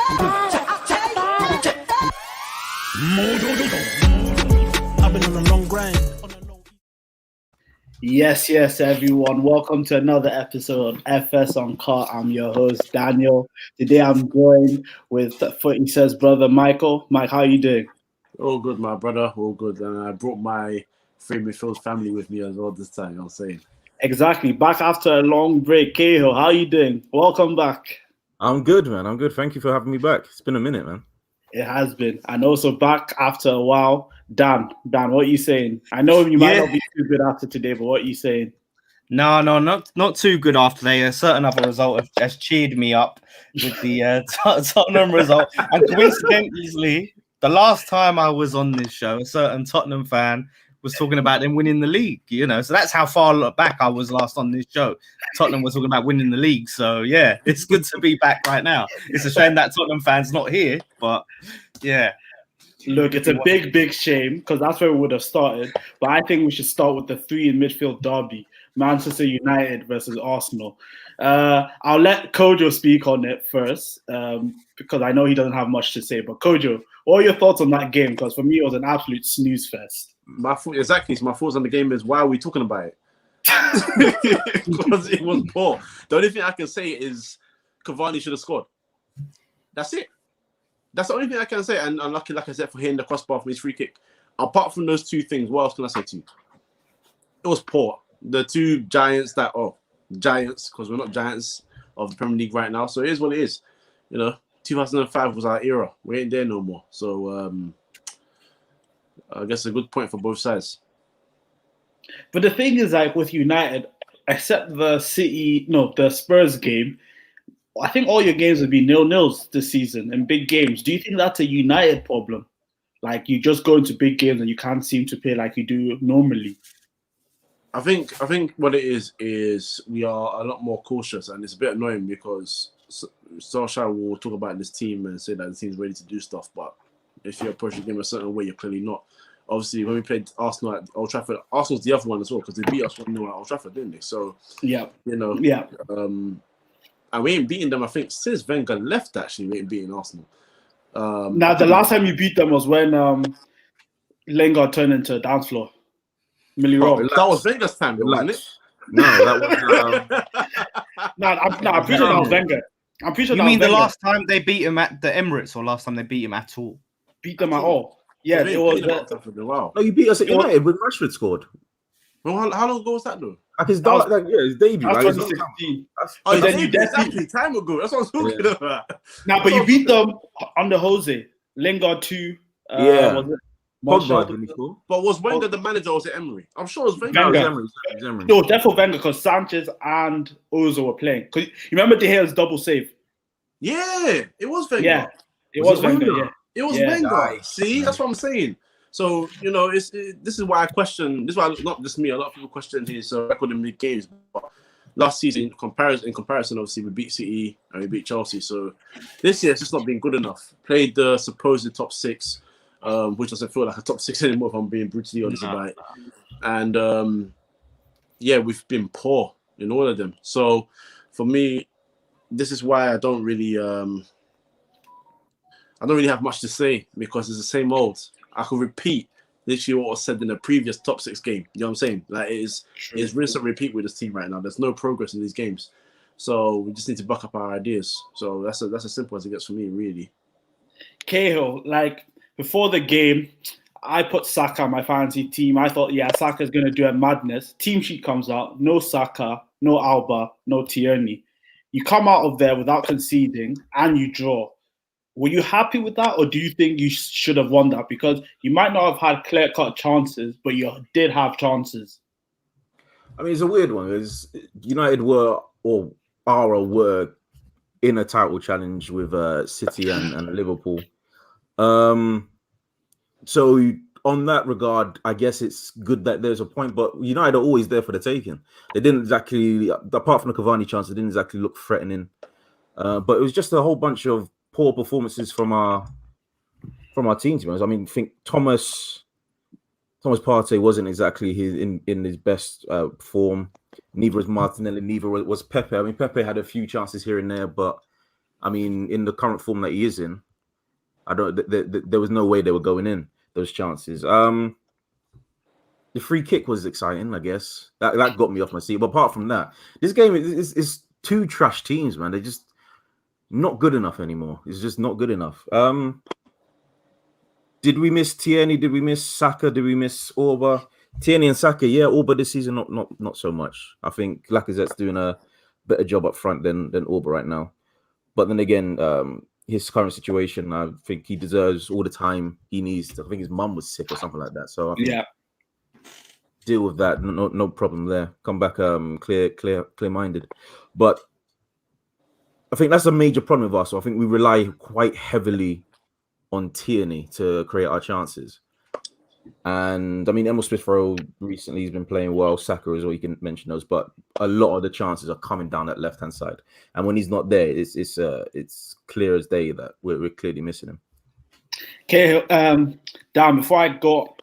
I've been on a long grind. Yes, everyone. Welcome to another episode of FS Uncut. I'm your host, Daniel. Today I'm joined with Footsays brother, Michael. Mike, how are you doing? All good, my brother. All good. And I brought my free midfield family with me as well this time, you know what I'm saying? Exactly. Back after a long break. Cahill, how are you doing? Welcome back. I'm good, man. I'm good. Thank you for having me back. It's been a minute, man. It has been. And also back after a while, Dan, what are you saying? I know you might not be too good after today, but what are you saying? No, not too good after today. A certain other result has cheered me up with the Tottenham result. And coincidentally, the last time I was on this show, a certain Tottenham fan was talking about them winning the league, you know. So that's how far back I was last on this show. Tottenham was talking about winning the league. So, yeah, it's good to be back right now. It's a shame that Tottenham fan's not here, but, yeah. Look, it's a big shame because that's where we would have started. But I think we should start with the three in midfield derby, Manchester United versus Arsenal. I'll let Kojo speak on it first because I know he doesn't have much to say. But Kojo, what are your thoughts on that game? Because for me, it was an absolute snooze fest. My thoughts on the game is, why are we talking about it? Because it was poor. The only thing I can say is Cavani should have scored. That's it. That's the only thing I can say. And unlucky, like I said, for hitting the crossbar from his free kick. Apart from those two things, what else can I say to you? It was poor. The two giants giants, because we're not giants of the Premier League right now. So it is what it is. You know, 2005 was our era. We ain't there no more. So I guess a good point for both sides. But the thing is, like with United, except the Spurs game, I think all your games would be 0-0s this season in big games. Do you think that's a United problem? Like you just go into big games and you can't seem to play like you do normally? I think what it is we are a lot more cautious, and it's a bit annoying because Solskjaer will talk about this team and say that the team's ready to do stuff, but if you approach the game a certain way, you're clearly not. Obviously, when we played Arsenal at Old Trafford, Arsenal's the other one as well because they beat us 1-0 at Old Trafford, didn't they? So, and we ain't beaten them, I think, since Wenger left, actually. We ain't beaten Arsenal. Now, the last time you beat them was when Lingard turned into a dance floor. Millie Rock. That was Wenger's time, wasn't it? No, that was... I'm pretty sure that was Wenger. I'm pretty sure you mean the last time they beat him at the Emirates or last time they beat him at all? Beat them at all. Yeah, it was. Wow. No, you beat us at United when Rashford scored. Well, how long ago was that, though? Like his debut. That's right? 2016. Exactly, time ago. That's what I was talking about. Now, but you beat them under Jose. Lingard 2. Was it? But was Wenger the manager or was it Emery? I'm sure it was Wenger. It was Emery. No, definitely Wenger because Sanchez and Ozil were playing. Because you remember De Gea's double save? Yeah, it was Wenger. Yeah, it was Wenger. Yeah. It was Wenger. Nice. See, that's what I'm saying. So, you know, this is why I question. This is why not just me. A lot of people question his record in big games. But last season, in comparison, obviously we beat City and we beat Chelsea. So this year it's just not been good enough. Played the supposed top 6, which doesn't feel like a top 6 anymore. If I'm being brutally honest about it. And we've been poor in all of them. So for me, this is why I don't really have much to say because it's the same old. I could repeat literally what was said in the previous top 6 game. You know what I'm saying? Like it's rinse and repeat with this team right now. There's no progress in these games. So we just need to buck up our ideas. So that's as simple as it gets for me, really. Cahill, like before the game, I put Saka on my fantasy team. I thought, Saka's going to do a madness. Team sheet comes out. No Saka, no Alba, no Tierney. You come out of there without conceding and you draw. Were you happy with that, or do you think you should have won that? Because you might not have had clear-cut chances, but you did have chances. I mean, it's a weird one because United were in a title challenge with City and Liverpool. So on that regard, I guess it's good that there's a point, but United are always there for the taking. They didn't exactly, apart from the Cavani chance, they didn't exactly look threatening. But it was just a whole bunch of poor performances from our team, to be honest. I mean, I think Thomas Partey wasn't exactly in his best form. Neither was Martinelli. Neither was Pepe. I mean, Pepe had a few chances here and there, but I mean, in the current form that he is in, I don't. There was no way they were going in those chances. The free kick was exciting, I guess. That got me off my seat. But apart from that, this game is two trash teams, man. They're just not good enough anymore. It's just not good enough. Did we miss Tierney? Did we miss Saka? Did we miss Orba? Tierney and Saka, yeah. Orba this season, not so much. I think Lacazette's doing a better job up front than Orba right now. But then again, his current situation, I think he deserves all the time he needs. I think his mum was sick or something like that. So I think deal with that. No problem there. Come back clear-minded. But I think that's a major problem with us. So I think we rely quite heavily on Tierney to create our chances. And I mean, Emil Smith-Rowe recently has been playing well. Saka as well, you can mention those, but a lot of the chances are coming down that left-hand side. And when he's not there, it's clear as day that we're clearly missing him. Okay, Dan, before I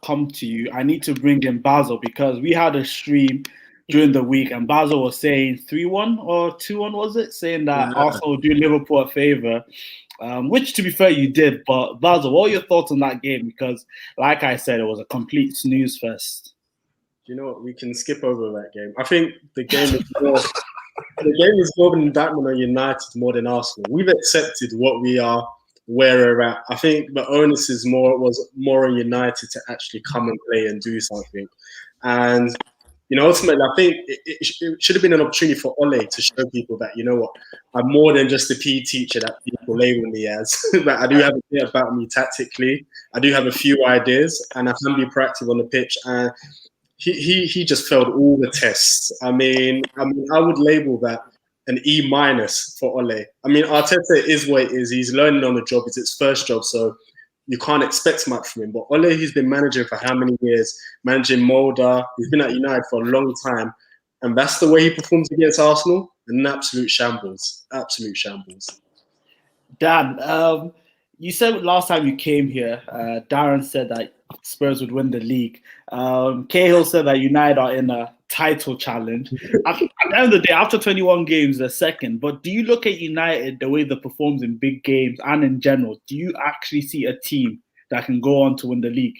come to you, I need to bring in Basil because we had a stream during the week and Basil was saying 3-1 or 2-1, was it? Saying that Arsenal would do Liverpool a favour, which to be fair, you did. But Basil, what are your thoughts on that game? Because like I said, it was a complete snooze fest. Do you know what? We can skip over that game. I think the game is more... The game is more than indictment on United more than Arsenal. We've accepted what we are, where we're at. I think the onus was more on United to actually come and play and do something. And ultimately, I think it should have been an opportunity for Ole to show people that, you know what, I'm more than just a PE teacher that people label me as. But I do have a bit about me tactically. I do have a few ideas, and I can be proactive on the pitch. And he just failed all the tests. I mean, I would label that an E- for Ole. I mean, Arteta is what it is. He's learning on the job. It's his first job, so you can't expect much from him. But Ole, he's been managing for how many years? Managing Mulder. He's been at United for a long time. And that's the way he performs against Arsenal. An absolute shambles. Absolute shambles. Dan, you said last time you came here, Darren said that Spurs would win the league. Cahill said that United are in a title challenge. At the end of the day, after 21 games, they're second. But do you look at United, the way they performs in big games and in general, do you actually see a team that can go on to win the league?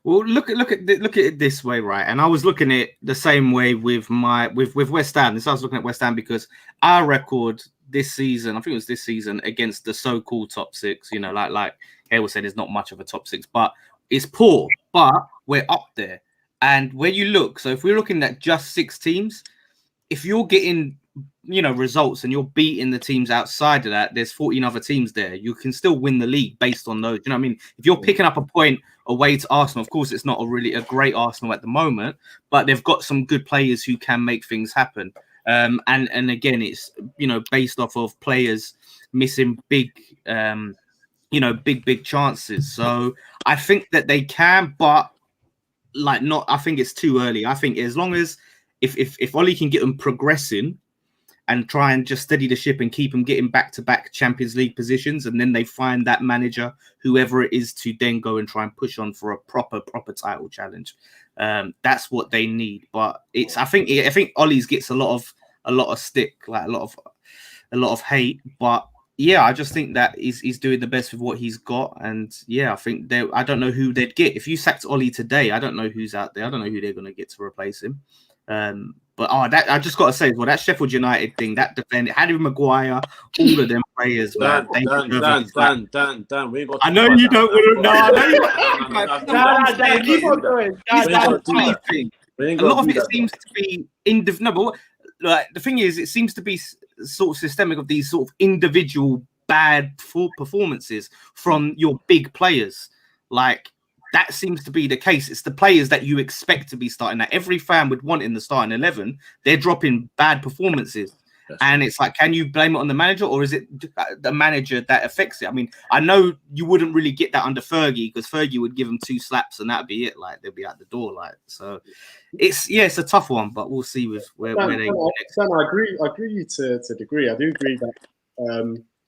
Well, look at it this way, right? And I was looking at it the same way with West Ham. So I was looking at West Ham because our record this season, I think it was this season, against the so-called top six, like Cahill said, there's not much of a top six, but it's poor. But we're up there. And where you look, so if we're looking at just 6 teams, if you're getting, results and you're beating the teams outside of that, there's 14 other teams there. You can still win the league based on those. You know what I mean? If you're picking up a point away to Arsenal, of course, it's not a great Arsenal at the moment, but they've got some good players who can make things happen. And again, it's, based off of players missing big chances. So I think that they can, but I think it's too early. I think as long as if Ole can get them progressing and try and just steady the ship and keep them getting back-to-back Champions League positions, and then they find that manager, whoever it is, to then go and try and push on for a proper title challenge. That's what they need. But I think Ole's gets a lot of stick, like a lot of hate. But yeah, I just think that he's doing the best with what he's got, and yeah, I think I don't know who they'd get if you sacked Ole today. I don't know who's out there. I don't know who they're going to get to replace him. But I just got to say, well, that Sheffield United thing, that defender, Harry Maguire, all of them players, man. Dan, we ain't got. I know you don't want to. No, I know you. Keep on going. A lot of it seems to be but the thing is, it seems to be sort of systemic of these sort of individual bad performances from your big players. Like, that seems to be the case. It's the players that you expect to be starting that every fan would want in the starting 11. They're dropping bad performances. And it's like, can you blame it on the manager, or is it the manager that affects it? I mean, I know you wouldn't really get that under Fergie, because Fergie would give them 2 slaps and that'd be it. Like, they'll be out the door. Like, so it's a tough one, but we'll see with where they go next. Dan, I agree to a degree. I do agree that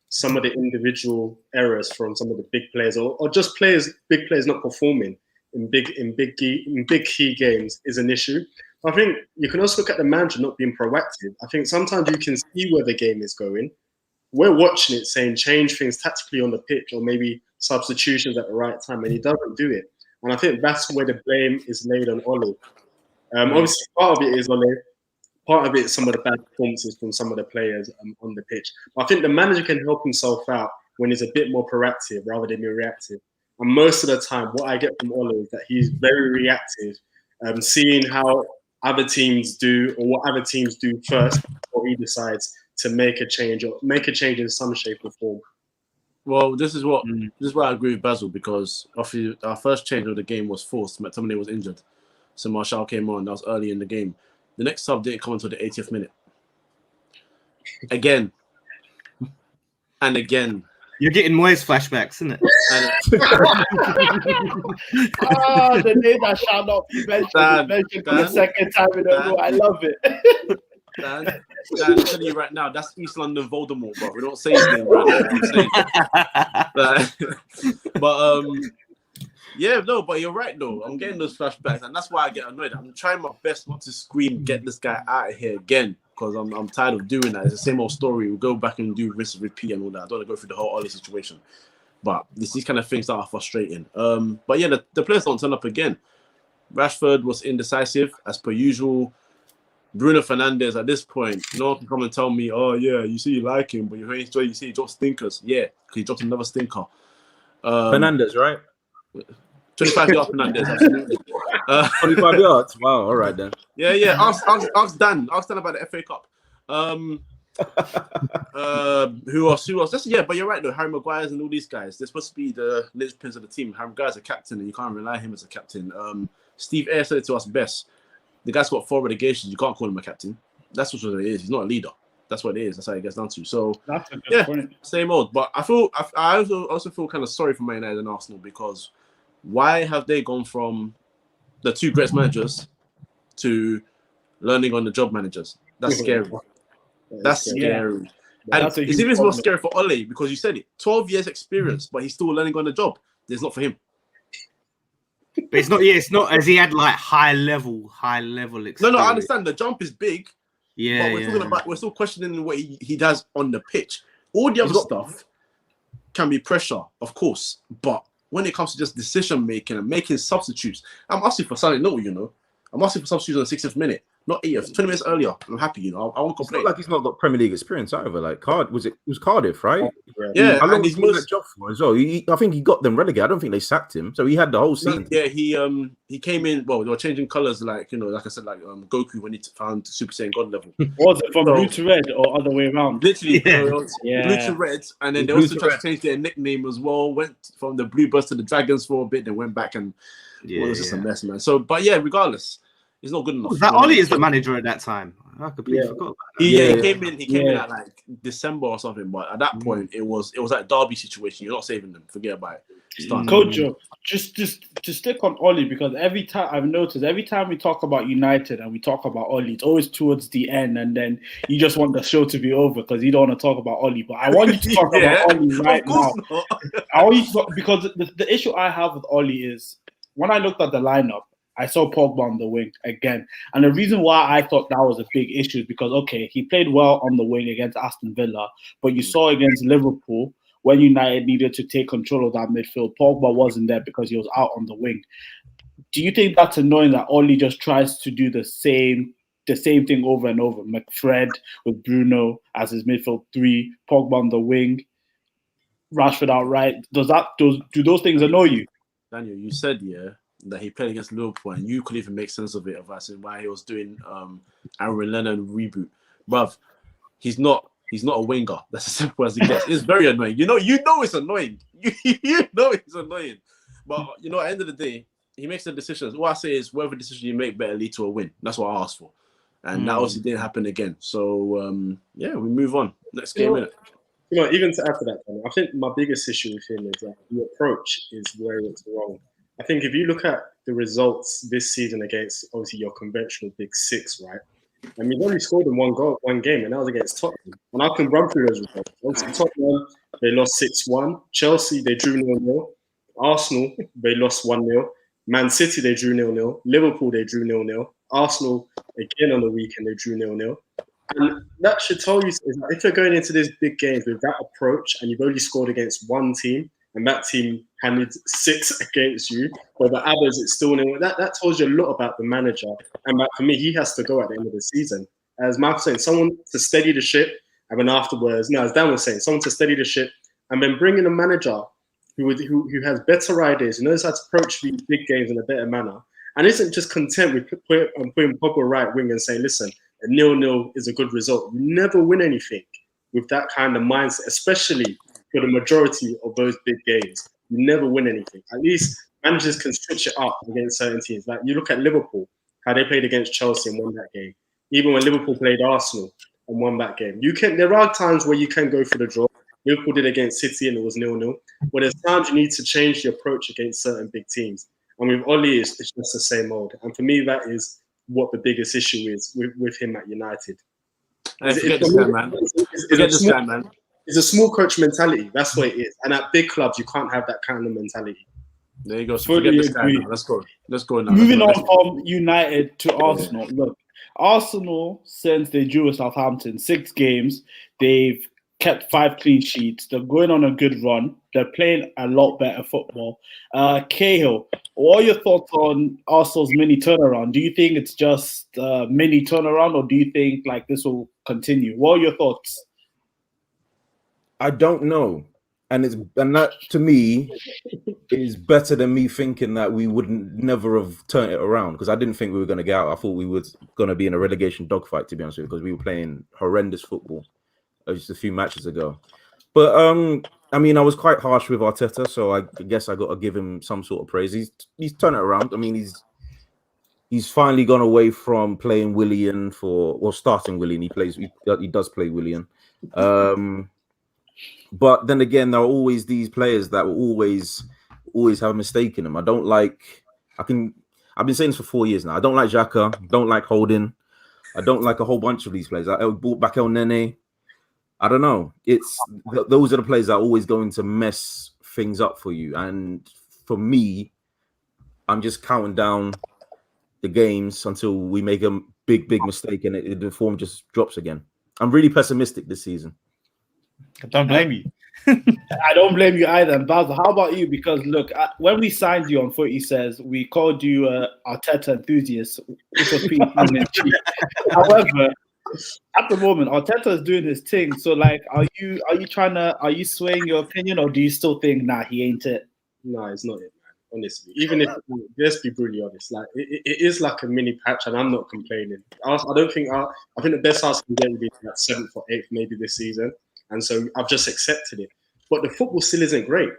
some of the individual errors from some of the big players, or just big players not performing in big key games is an issue. I think you can also look at the manager not being proactive. I think sometimes you can see where the game is going, we're watching it saying change things tactically on the pitch or maybe substitutions at the right time, and he doesn't do it. And I think that's where the blame is laid on Ole. Obviously, part of it is Ole. Part of it is some of the bad performances from some of the players on the pitch. But I think the manager can help himself out when he's a bit more proactive rather than being reactive. And most of the time, what I get from Ole is that he's very reactive, seeing how other teams do or what other teams do first before he decides to make a change or make a change in some shape or form. Well, this is where I agree with Basil, because our first change of the game was forced. McTominay was injured, so Martial came on. That was early in the game. The next sub didn't come until the 80th minute. Again and again. You're getting Moyes flashbacks, isn't it? The name that shall not be mentioned for the second time in a row. I love it. Dan, I'm telling you right now, that's East London Voldemort, bro. We don't say his name right now. Yeah, no, but you're right though. I'm getting those flashbacks, and that's why I get annoyed. I'm trying my best not to scream, "Get this guy out of here again," because I'm tired of doing that. It's the same old story. We go back and do rinse and repeat and all that. I don't want to go through the whole Ollie situation, but these kind of things that are frustrating. But yeah, the players don't turn up again. Rashford was indecisive as per usual. Bruno Fernandes at this point, no one can come and tell me, "Oh yeah, you see you like him, but you see he dropped stinkers." Yeah, because he dropped another stinker. Fernandes, right? 25 yards Fernandes, absolutely. 25 yards. Wow. All right then. Yeah. Ask Dan. Ask Dan about the FA Cup. Who else? But you're right though. Harry Maguire's and all these guys. They're supposed to be the linchpins of the team. Harry Maguire's a captain, and you can't rely on him as a captain. Steve Ayre said it to us best. The guy's got 4 relegations. You can't call him a captain. That's what it is. He's not a leader. That's what it is. That's how it gets down to. So that's a good point. Same old. But I also feel kind of sorry for Man United and Arsenal, because why have they gone from the 2 greatest managers to learning on the job managers? That's scary. That's scary. And it's even more scary for Ole, because you said it. 12 years experience, but he's still learning on the job. It's not for him. But it's not. Yeah, it's not as he had like high level experience. No, I understand the jump is big. Yeah, but we're talking about, we're still questioning what he does on the pitch. All the other stuff can be pressure, of course, but when it comes to just decision making and making substitutes, I'm asking for something little, you know. I'm asking for substitutes on the 60th minute, not 80th. 20 minutes earlier, I'm happy, you know. I won't complain. It's not like he's not got Premier League experience either. Like it was Cardiff, right? Yeah, how long he's doing that job for as well. I think he got them relegated. I don't think they sacked him, so he had the whole season. Yeah, he came in. Well, they were changing colours, like, you know, like I said, like Goku when he found Super Saiyan God level. Was it from blue to red or other way around? Literally, blue to red, and then they also tried to change their nickname as well. Went from the Bluebirds to the Dragons for a bit, then went back, and it was just a mess, man. So, but yeah, regardless, it's not good enough. Was that Ollie is the manager at that time? I completely forgot about that. He came in at like December or something, but at that point it was like a Derby situation. You're not saving them. Forget about it. Coach, just to stick on Ollie, because every time I've noticed, every time we talk about United and we talk about Ollie, it's always towards the end, and then you just want the show to be over because you don't want to talk about Ollie. But I want you to talk about Ollie right now. I want you to talk, because the issue I have with Ollie is when I looked at the lineup, I saw Pogba on the wing again. And the reason why I thought that was a big issue is because, okay, he played well on the wing against Aston Villa, but you saw against Liverpool, when United needed to take control of that midfield, Pogba wasn't there because he was out on the wing. Do you think that's annoying that Ollie just tries to do the same thing over and over? McFred with Bruno as his midfield 3, Pogba on the wing, Rashford outright. Do those things annoy you? Daniel, you said, that he played against Liverpool, and you could even make sense of it, of us and why he was doing Aaron Lennon reboot. Bruv, he's not a winger. That's as simple as it gets. It's very annoying. You know it's annoying. You know it's annoying. But at the end of the day, he makes the decisions. All I say is whatever decision you make better lead to a win. That's what I asked for. And that obviously didn't happen again. So we move on. Next game, innit? Even to add to that, I think my biggest issue with him is that the approach is where it's wrong. I think if you look at the results this season against obviously your conventional big 6, right? I mean, he's only scored in one game, and that was against Tottenham. And I can run through those results. Obviously, Tottenham, they lost 6-1. Chelsea, they drew 0-0. Arsenal, they lost 1-0. Man City, they drew 0-0. Liverpool, they drew 0-0. Arsenal, again on the weekend, they drew 0-0. And that should tell you is that if you're going into these big games with that approach and you've only scored against one team and that team handed 6 against you, but the others it's still that tells you a lot about the manager. And for me, he has to go at the end of the season. As Mark was saying, someone to steady the ship, and then afterwards, as Dan was saying, someone to steady the ship, and then bring in a manager who has better ideas, who knows how to approach these big games in a better manner, and isn't just content with putting Pogba right wing and saying, listen, a 0-0 is a good result. You never win anything with that kind of mindset, especially for the majority of those big games. You never win anything. At least managers can switch it up against certain teams. Like you look at Liverpool, how they played against Chelsea and won that game. Even when Liverpool played Arsenal and won that game. There are times where you can go for the draw. Liverpool did against City and it was 0-0. But there's times you need to change the approach against certain big teams. And with Oli, it's just the same old. And for me, that is what the biggest issue is with him at United. Forget this guy, man. It's a small coach mentality. That's what it is. And at big clubs, you can't have that kind of mentality. There you go. So forget this guy now. Let's go now. Moving on from United to Arsenal. Look, Arsenal, since they drew with Southampton, 6 games, they've kept 5 clean sheets. They're going on a good run. They're playing a lot better football. Cahill, what are your thoughts on Arsenal's mini turnaround? Do you think it's just a mini turnaround, or do you think like this will continue? What are your thoughts? I don't know. And that to me is better than me thinking that we wouldn't never have turned it around, because I didn't think we were going to get out. I thought we were going to be in a relegation dogfight, to be honest with you, because we were playing horrendous football just a few matches ago. But I mean, I was quite harsh with Arteta, so I guess I got to give him some sort of praise. He's turned it around. I mean, he's finally gone away from playing Willian starting Willian. He does play Willian. But then again, there are always these players that will always have a mistake in them. I've been saying this for 4 years now. I don't like Xhaka, don't like Holding, I don't like a whole bunch of these players. I brought back El Nene. I don't know. Those are the players that are always going to mess things up for you. And for me, I'm just counting down the games until we make a big mistake and the form just drops again. I'm really pessimistic this season. I don't blame you. I don't blame you either. And Basil, how about you? Because look, when we signed you on Footsays, we called you Arteta enthusiast, which was pretty However, at the moment, Arteta is doing his thing. So, like, are you swaying your opinion, or do you still think, nah, he ain't it? No, it's not it, man. Honestly, even if let's be brutally honest, like it is like a mini patch, and I'm not complaining. I think the best Arsenal can get would be like 7th or 8th maybe this season, and so I've just accepted it. But the football still isn't great.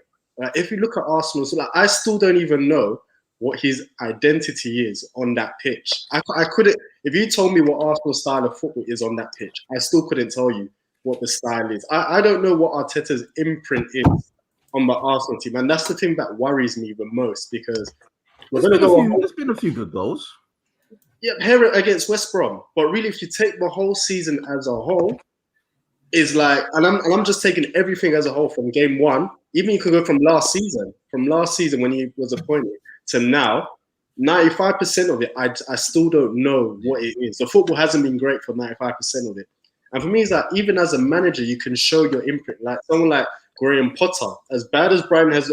If you look at Arsenal, so like I still don't even know what his identity is on that pitch. I couldn't. If you told me what Arsenal's style of football is on that pitch, I still couldn't tell you what the style is. I don't know what Arteta's imprint is on the Arsenal team, and that's the thing that worries me the most, because we're going to go. There's been a few good goals. Yeah, here against West Brom, but really, if you take the whole season as a whole, is like, and I'm just taking everything as a whole from game 1. Even you could go from last season when he was appointed to now. 95% of it, I still don't know what it is. The football hasn't been great for 95% of it. And for me, it's that even as a manager, you can show your imprint. Like someone like Graham Potter, as bad as Brighton has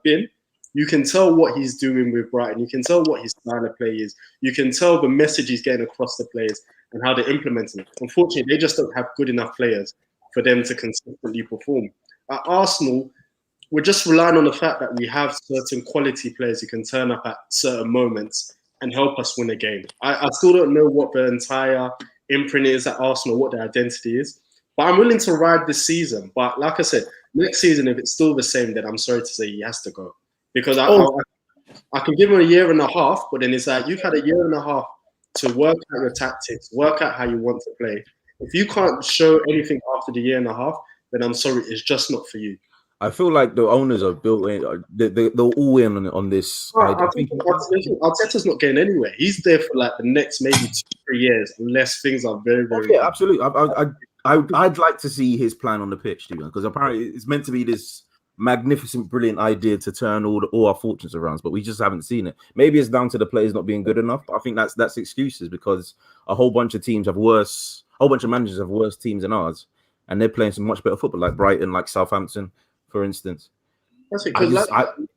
been, you can tell what he's doing with Brighton. You can tell what his style of play is. You can tell the message he's getting across the players and how they're implementing it. Unfortunately, they just don't have good enough players for them to consistently perform. At Arsenal, we're just relying on the fact that we have certain quality players who can turn up at certain moments and help us win a game. I still don't know what the entire imprint is at Arsenal, what their identity is. But I'm willing to ride this season. But like I said, next season, if it's still the same, then I'm sorry to say he has to go. Because I can give him a year and a half, but then it's like you've had a year and a half to work out your tactics, work out how you want to play. If you can't show anything after the year and a half, then I'm sorry, it's just not for you. I feel like the owners are built in. They're all in on this. I think Arteta's not getting anywhere. He's there for like the next maybe 2-3 years, unless things are very, very. Yeah, absolutely. I'd like to see his plan on the pitch, because apparently it's meant to be this magnificent, brilliant idea to turn all our fortunes around, but we just haven't seen it. Maybe it's down to the players not being good enough. But I think that's excuses, because a whole bunch of teams have worse whole bunch of managers have worse teams than ours, and they're playing some much better football, like Brighton, like Southampton, for instance. That's it, 'cause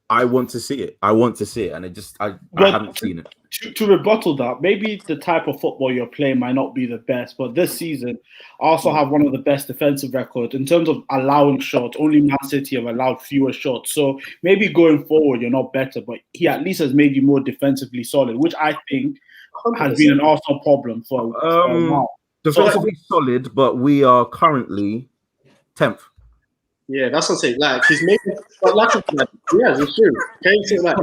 I want to see it. I want to see it, and I haven't seen it. To rebuttal that, maybe the type of football you're playing might not be the best, but this season, Arsenal have one of the best defensive records in terms of allowing shots. Only Man City have allowed fewer shots. So maybe going forward, you're not better, but he at least has made you more defensively solid, which I think has been an Arsenal problem for a while. Defensively solid, but we are currently 10th. Yeah, that's what I'm saying. Like he's made, but like yeah, it's true. Okay, so like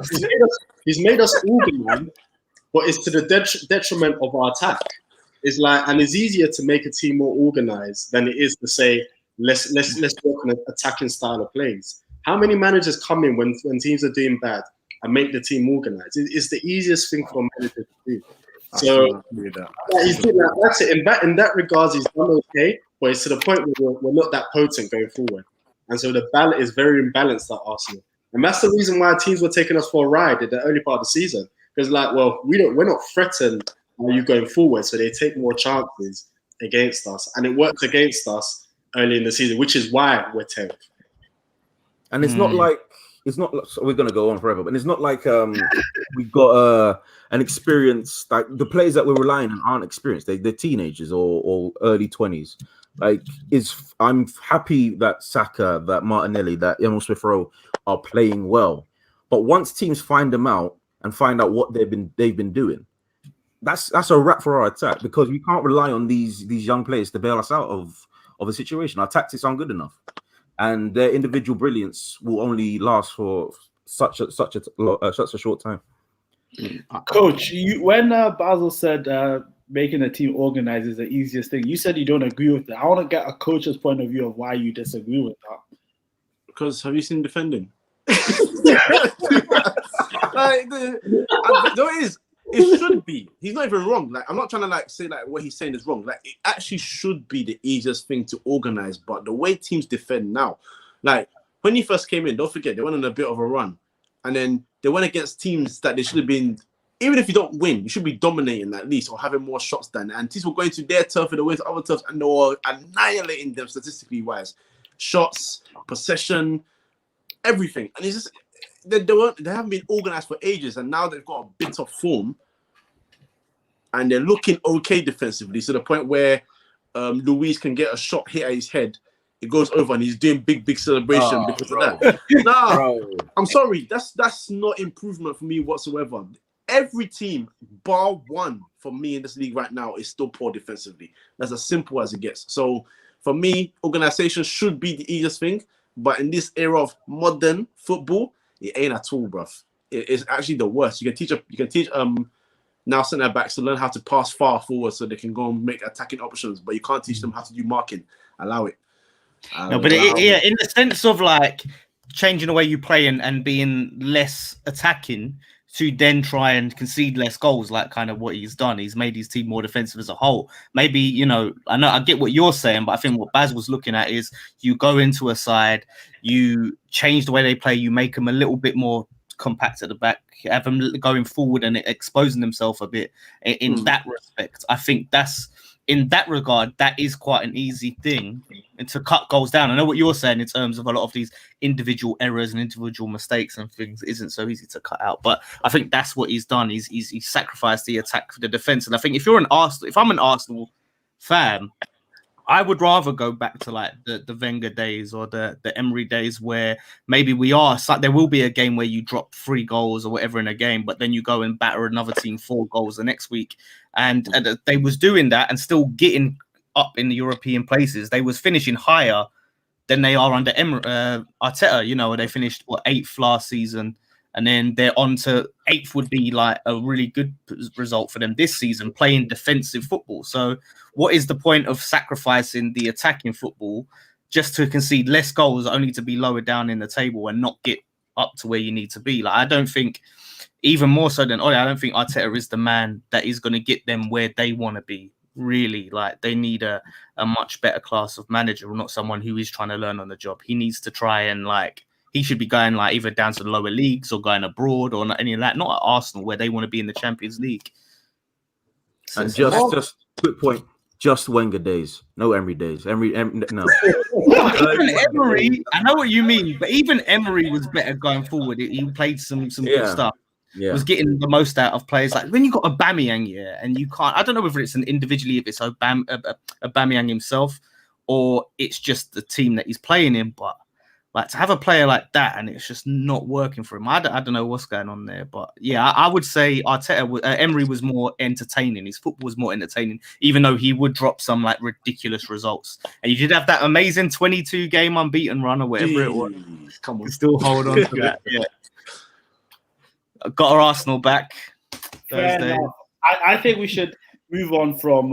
he's made us organized, but it's to the detriment of our attack. It's like, and it's easier to make a team more organized than it is to say let's work on an attacking style of plays. How many managers come in when teams are doing bad and make the team organized? It's the easiest thing for a manager to do. So he's doing that. That's it. In that regards, he's done okay, but it's to the point where we're not that potent going forward. And so the ballot is very imbalanced at Arsenal. And that's the reason why teams were taking us for a ride in the early part of the season. Because like, well, we're not threatened by you going forward, so they take more chances against us. And it worked against us early in the season, which is why we're 10th. And it's not like so we're gonna go on forever, but it's not like we've got an experience, like the players that we're relying on aren't experienced. They're teenagers or early 20s. Like, I'm happy that Saka, that Martinelli, that Emil Smith-Rowe are playing well. But once teams find them out and find out what they've been doing, that's a wrap for our attack, because we can't rely on these young players to bail us out of a situation. Our tactics aren't good enough, and their individual brilliance will only last for such a short time. Coach, when Basil said making a team organized is the easiest thing, you said you don't agree with that. I want to get a coach's point of view of why you disagree with that. Because have you seen defending? It should be. He's not even wrong. Like, I'm not trying to say what he's saying is wrong. Like, it actually should be the easiest thing to organize. But the way teams defend now, like when he first came in, don't forget they went on a bit of a run, and then they went against teams that they should have been. Even if you don't win, you should be dominating at least, or having more shots than. And teams were going to their turf and away to other turfs, and they were annihilating them statistically wise. Shots, possession, everything. And it's just they haven't been organized for ages, and now they've got a bit of form, and they're looking okay defensively, to the point where Luis can get a shot hit at his head. It goes over, and he's doing big celebration because of that. I'm sorry, that's not improvement for me whatsoever. Every team, bar one, for me in this league right now is still poor defensively. That's as simple as it gets. So for me, organization should be the easiest thing. But in this era of modern football, it ain't at all, bruv. It's actually the worst. You can teach now centre backs to learn how to pass far forward so they can go and make attacking options, but you can't teach them how to do marking. Allow it. No, but in the sense of like changing the way you play and being less attacking, to then try and concede less goals, like kind of what he's done. He's made his team more defensive as a whole. Maybe, I get what you're saying, but I think what Baz was looking at is you go into a side, you change the way they play, you make them a little bit more compact at the back, have them going forward and exposing themselves a bit in that respect. I think in that regard, that is quite an easy thing, and to cut goals down. I know what you're saying in terms of a lot of these individual errors and individual mistakes and things isn't so easy to cut out. But I think that's what he's done. He's sacrificed the attack for the defense. And I think if I'm an Arsenal fan, I would rather go back to like the Wenger days or the Emery days, where maybe there will be a game where you drop 3 goals or whatever in a game, but then you go and batter another team 4 goals the next week. And they was doing that and still getting up in the European places. They was finishing higher than they are under Arteta, where they finished 8th last season. And then they're on to 8th would be like a really good result for them this season, playing defensive football. So what is the point of sacrificing the attacking football just to concede less goals, only to be lower down in the table and not get up to where you need to be? Like, I don't think, even more so than Ole, I don't think Arteta is the man that is going to get them where they want to be. Really, like, they need a much better class of manager, not someone who is trying to learn on the job. He needs to try and he should be going either down to the lower leagues or going abroad or not any of that. Not at Arsenal, where they want to be in the Champions League. And just quick point. Just Wenger days, no Emery days. Emery no. Even Emery, I know what you mean, but even Emery was better going forward. He played some good stuff. Yeah. Was getting the most out of players. Like when you got Aubameyang, and you can't. I don't know whether it's an individually, if it's Aubameyang himself, or it's just the team that he's playing in. But like to have a player like that, and it's just not working for him. I don't know what's going on there. But yeah, I would say Emery was more entertaining. His football was more entertaining, even though he would drop some like ridiculous results. And you did have that amazing 22 game unbeaten run or whatever it was. Come on, Still hold on to that. Yeah. Got our Arsenal back Thursday. I think we should move on from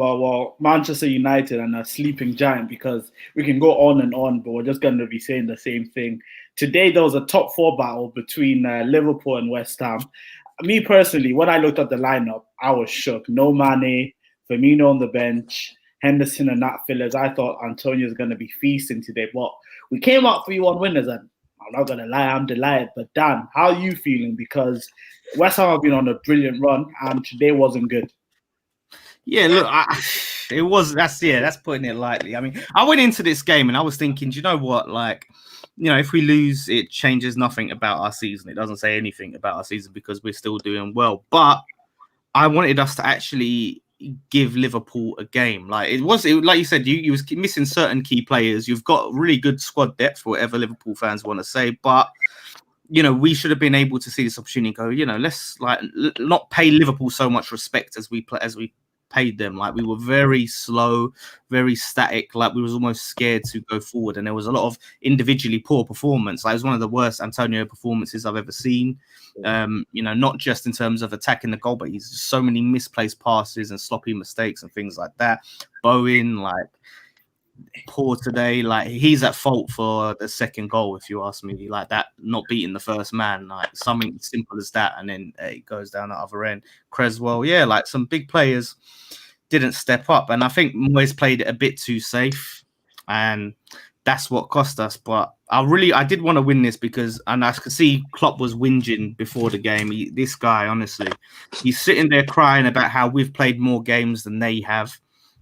Manchester United and a sleeping giant, because we can go on and on, but we're just going to be saying the same thing. Today there was a top 4 battle between Liverpool and West Ham. Me personally, when I looked at the lineup, I was shook. No Mane, Firmino on the bench, Henderson and Nat Phillips. I thought Antonio's going to be feasting today, but we came out 3-1 winners, and I'm not going to lie, I'm delighted. But Dan, how are you feeling? Because West Ham have been on a brilliant run, and today wasn't good. Yeah, look, that's putting it lightly. I mean, I went into this game and I was thinking, do you know what? Like, if we lose, it changes nothing about our season. It doesn't say anything about our season because we're still doing well. But I wanted us to actually give Liverpool a game. Like like you said, you was missing certain key players. You've got really good squad depth, whatever Liverpool fans want to say, but we should have been able to see this opportunity and go, let's like not pay Liverpool so much respect as we paid them. Like we were very slow, very static. Like we was almost scared to go forward, and there was a lot of individually poor performance. Like it was one of the worst Antonio performances I've ever seen. Not just in terms of attacking the goal, but he's just so many misplaced passes and sloppy mistakes and things like that. Bowen, like poor today. Like he's at fault for the second goal, if you ask me. Like that, not beating the first man, like something simple as that, and then it goes down the other end. Creswell, like some big players didn't step up, and I think Moyes played it a bit too safe, and that's what cost us. But I did want to win this because, and I could see Klopp was whinging before the game. This guy, honestly, he's sitting there crying about how we've played more games than they have.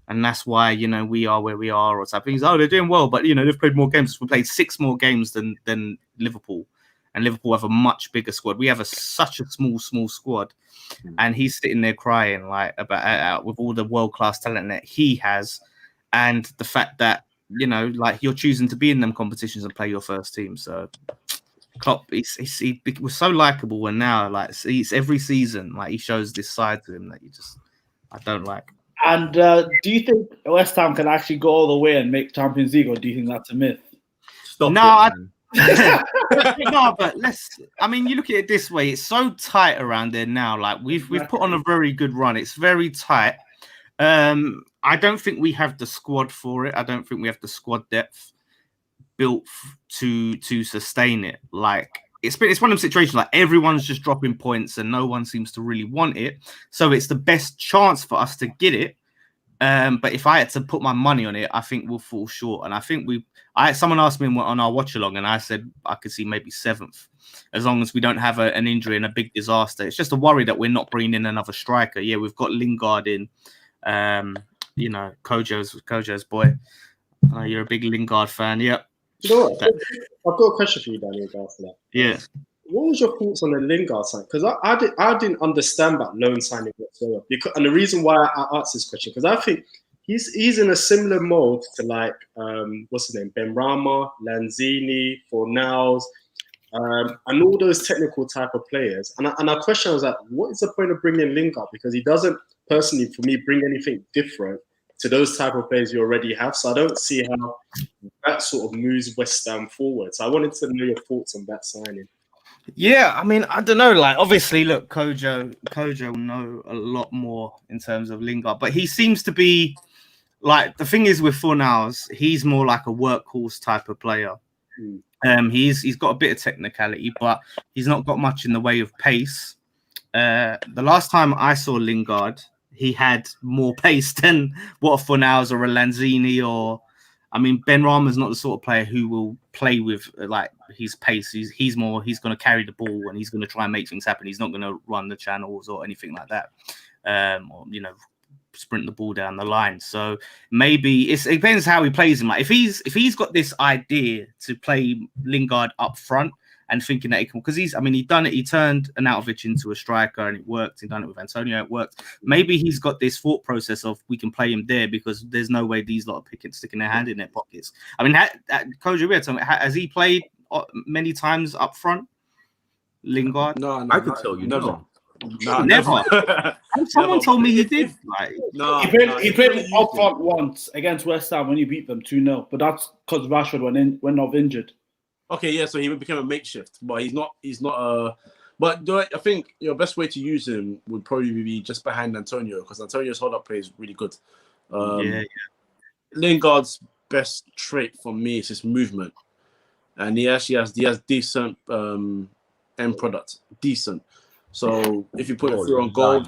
And that's why, we are where we are or something. He's, they're doing well, but, they've played more games. We played 6 more games than Liverpool. And Liverpool have a much bigger squad. We have such a small squad. And he's sitting there crying like about with all the world-class talent that he has. And the fact that, like you're choosing to be in them competitions and play your first team. So Klopp, he was so likable. And now, like, it's every season, like he shows this side to him that I don't like. And do you think West Ham can actually go all the way and make Champions League, or do you think that's a myth? No, but you look at it this way. It's so tight around there now. Like we've put on a very good run. It's very tight. I don't think we have the squad for it. I don't think we have the squad depth built to sustain it. Like it's one of them situations like everyone's just dropping points and no one seems to really want it. So it's the best chance for us to get it. But if I had to put my money on it, I think we'll fall short. And I think someone asked me on our watch along, and I said I could see maybe 7th, as long as we don't have an injury and a big disaster. It's just a worry that we're not bringing in another striker. Yeah, we've got Lingard in, Kojo's boy. You're a big Lingard fan, yeah. You know what? I've got a question for you, Danny, after that. Yeah. What was your thoughts on the Lingard side? Because I didn't understand that loan signing whatsoever. And the reason why I asked this question, because I think he's in a similar mode to like what's his name, Benrahma, Lanzini, Fornals, and all those technical type of players. And our question was like, what is the point of bringing Lingard? Because he doesn't personally, for me, bring anything different to those type of players you already have. So I don't see how that sort of moves West Ham forward. So I wanted to know your thoughts on that signing. Yeah, I mean, I don't know. Like, obviously, look, Kojo will know a lot more in terms of Lingard, but he seems to be like, the thing is with Fornals, he's more like a workhorse type of player. He's got a bit of technicality, but he's not got much in the way of pace. The last time I saw Lingard, he had more pace than what Fornals or a Lanzini or. I mean, Benrahma's not the sort of player who will play with like his pace. He's going to carry the ball and he's going to try and make things happen. He's not going to run the channels or anything like that, or sprint the ball down the line. So maybe it depends how he plays him. Like if he's got this idea to play Lingard up front and thinking that he can, because he done it. He turned Arnautovic into a striker and it worked. He done it with Antonio, it worked. Maybe he's got this thought process of we can play him there because there's no way these lot are sticking their hand in their pockets. I mean, Koji, has he played many times up front? Lingard? No, I could tell you never. no. Never. Someone told me he did. He played up front once against West Ham when he beat them 2-0, but that's because Rashford went off injured. Okay, yeah, so he became a makeshift, but he's not But I think your best way to use him would probably be just behind Antonio, because Antonio's hold-up play is really good. Lingard's best trait for me is his movement, and he actually has decent end product, decent. So if you put it through on goal,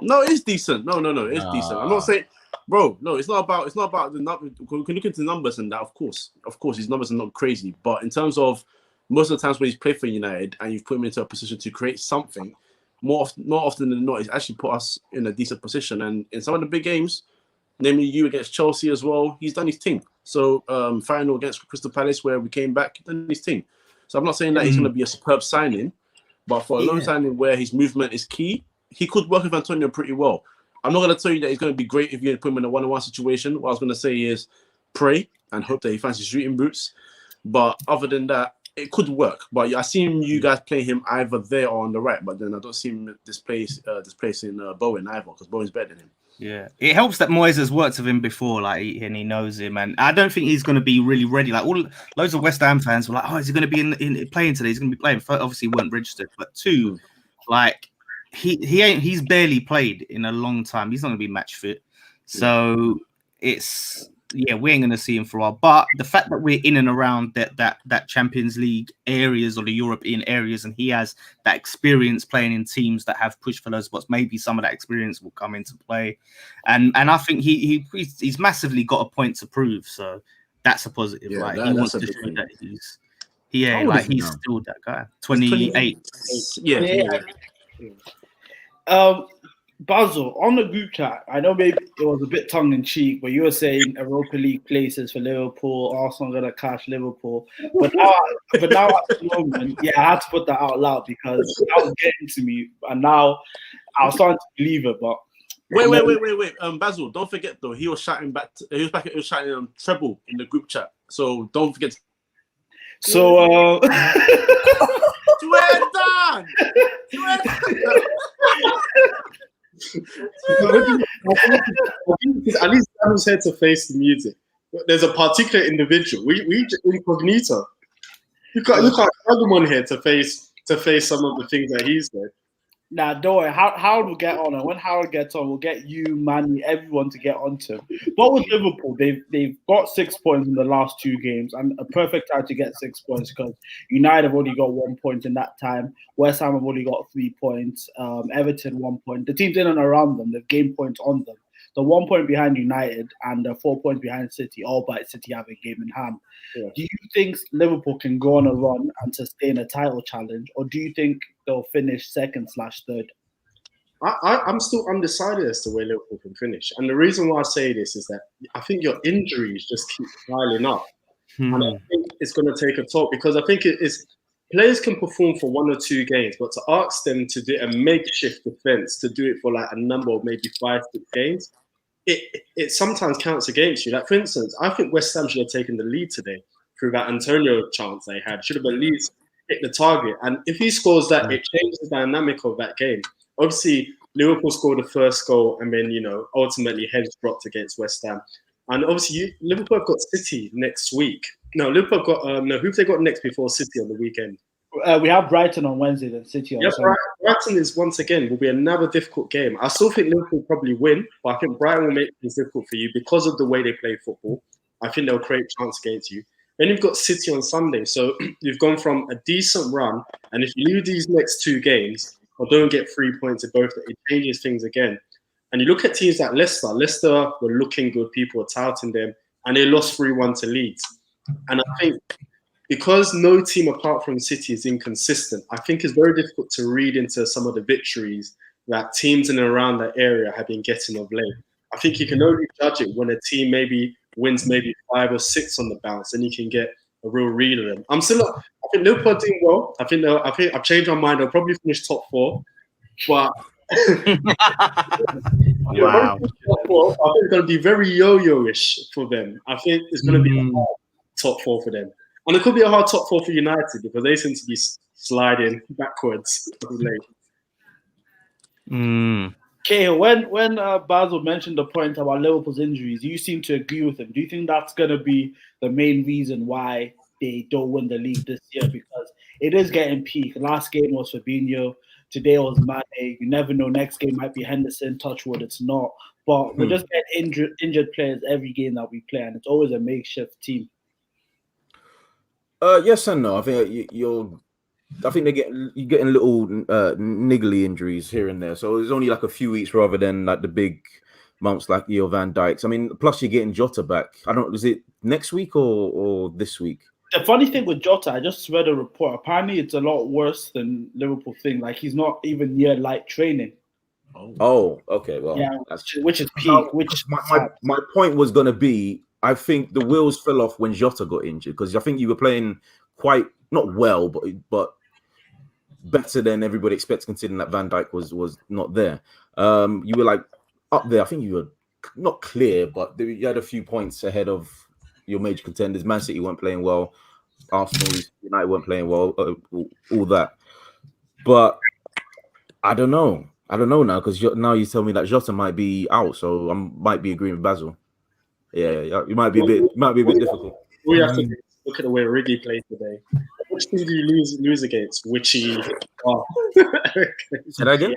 no, it's decent. No, it's decent. I'm not saying. Bro, no, it's not about the number. We can look into the numbers and that, of course, his numbers are not crazy. But in terms of most of the times when he's played for United and you've put him into a position to create something, more often than not, he's actually put us in a decent position. And in some of the big games, namely you against Chelsea as well, he's done his thing. So final against Crystal Palace where we came back, he's done his thing. So I'm not saying that he's going to be a superb signing, but for a loan signing where his movement is key, he could work with Antonio pretty well. I'm not going to tell you that he's going to be great if you put him in a 1-on-1 situation. What I was going to say is pray and hope that he finds his shooting boots. But other than that, it could work. But I seen you guys play him either there or on the right. But then I don't see him displacing Bowen either, because Bowen's better than him. Yeah, it helps that Moyes has worked with him before, and he knows him. And I don't think he's going to be really ready. Like loads of West Ham fans were like, "Oh, is he going to be in playing today? He's going to be playing." Obviously, he weren't registered, but two, like. He's barely played in a long time. He's not going to be match fit. So we ain't going to see him for a while. But the fact that we're in and around that Champions League areas or the European areas, and he has that experience playing in teams that have pushed for those spots, maybe some of that experience will come into play. And I think he's massively got a point to prove. So that's a positive. Yeah, he wants to show that he's still that guy. 28. Yeah. Basil, on the group chat, I know maybe it was a bit tongue in cheek, but you were saying Europa League places for Liverpool, Arsenal gonna cash Liverpool. But now at the moment, I had to put that out loud because that was getting to me, and now I was starting to believe it. But wait. Basil, don't forget though, he was shouting back. He was shouting treble in the group chat. So don't forget. So. Swear down. At least Daniel's here to face the music. There's a particular individual. We incognito. You can't have him on here to face some of the things that he said. Nah, don't worry. Howard will get on, and when Howard gets on, we'll get you, Manny, everyone to get onto. But with Liverpool, they've got 6 points in the last 2 games, and a perfect time to get 6 points because United have only got 1 point in that time. West Ham have only got 3 points. Everton 1 point. The teams in and around them, they've gained points on them. The 1 point behind United and 4 points behind City, all but City have a game in hand. Yeah. Do you think Liverpool can go on a run and sustain a title challenge, or do you think they'll finish second/third? I'm still undecided as to where Liverpool can finish. And the reason why I say this is that I think your injuries just keep piling up. And I think it's going to take a toll because I think it is players can perform for 1 or 2 games, but to ask them to do a makeshift defense, to do it for like a number of maybe 5-6 games, it sometimes counts against you. Like, for instance, I think West Ham should have taken the lead today through that Antonio chance they had. Should have at least hit the target. And if he scores that, it changes the dynamic of that game. Obviously, Liverpool scored the first goal and then, ultimately heads dropped against West Ham. And obviously, Liverpool have got City next week. No, Liverpool have got, who have they got next before City on the weekend? We have Brighton on Wednesday, then City on Sunday. Brighton is once again will be another difficult game. I still think Liverpool will probably win, but I think Brighton will make things difficult for you because of the way they play football. I think they'll create chance against you. Then you've got City on Sunday, so you've gone from a decent run, and if you lose these next 2 games or don't get 3 points in both, it changes things again. And you look at teams like Leicester. Leicester were looking good, people were touting them, and they lost 3-1 to Leeds. And I think because no team apart from City is inconsistent, I think it's very difficult to read into some of the victories that teams in and around that area have been getting of late. I think you can only judge it when a team maybe wins maybe 5 or 6 on the bounce, and you can get a real read of them. I think Liverpool are doing well. I think I've changed my mind. They'll probably finish top 4, but Wow. top 4, I think it's going to be very yo-yo-ish for them. I think it's going to be a hard top 4 for them, and it could be a hard top 4 for United because they seem to be sliding backwards of late. Okay, when Basil mentioned the point about Liverpool's injuries, you seem to agree with him. Do you think that's going to be the main reason why they don't win the league this year? Because it is getting peak. Last game was Fabinho. Today was Mane. You never know. Next game might be Henderson. Touch wood, it's not. But we're just getting injured players every game that we play, and it's always a makeshift team. Yes and no. I think you're getting little niggly injuries here and there. So it's only like a few weeks rather than like the big months like Van Dijk's. I mean, plus you're getting Jota back. I don't. Is it next week or this week? The funny thing with Jota, I just read a report. Apparently, it's a lot worse than Liverpool thing. Like he's not even near light training. Oh, okay. Well, yeah, which is peak. My point was going to be, I think the wheels fell off when Jota got injured because I think you were playing quite not well, but better than everybody expects, considering that Van Dijk was not there. You were like up there. I think you were not clear, but you had a few points ahead of your major contenders. Man City weren't playing well. Arsenal, United weren't playing well. All that, but I don't know. I don't know now because now you tell me that Jota might be out, so I might be agreeing with Basil. Yeah, it might be a bit difficult. We have to look at the way Riggy played today. Which team do you lose against? Say that again? Yeah.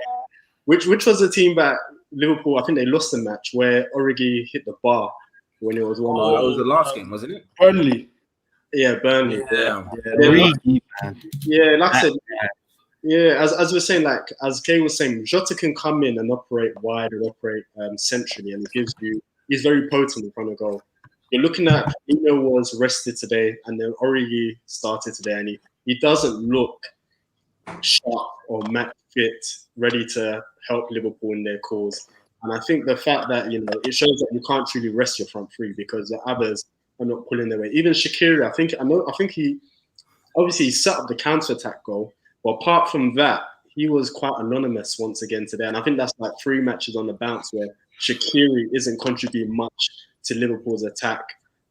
Which was the team that Liverpool? I think they lost the match where Origi hit the bar when it was 1-1. That was the last game, wasn't it? Burnley. Yeah, Burnley. Yeah. Yeah, like I said. Yeah, as we're saying, like as Kay was saying, Jota can come in and operate wide and operate centrally, and he's very potent in front of goal. You're looking at Fabinho was rested today, and then Origi started today, and he doesn't look sharp or match fit, ready to help Liverpool in their cause. And I think the fact that it shows that you can't truly rest your front three because the others are not pulling their weight. Even Shaqiri, I think he obviously set up the counter-attack goal, but apart from that, he was quite anonymous once again today. And I think that's like 3 matches on the bounce where Shaqiri isn't contributing much to Liverpool's attack.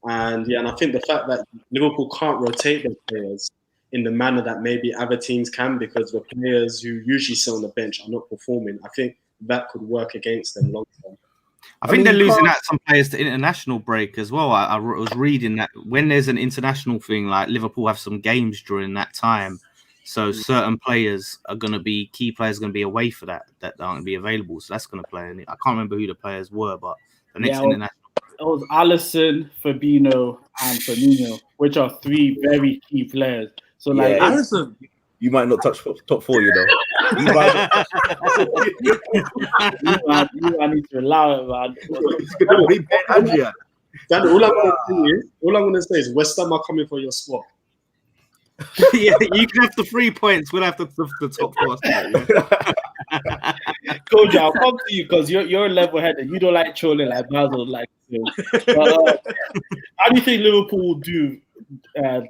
And I think the fact that Liverpool can't rotate their players in the manner that maybe other teams can because the players who usually sit on the bench are not performing, I think that could work against them long term. I think they're losing out some players to international break as well. I was reading that when there's an international thing, like Liverpool have some games during that time. So certain players are going to be, key players are going to be away for that aren't going to be available. So that's going to play. I can't remember who the players were, but the next international. It was Alisson, Fabinho, and Firmino, which are 3 very key players. So Alisson, you might not touch top 4, you know. I need to allow it, man. All I'm going to say is West Ham are coming for your spot. Yeah, you can have the 3 points. We'll have the top 4. Coach, I'll come to you because you're level-headed. You don't like trolling like Basil like to. How do you think Liverpool will do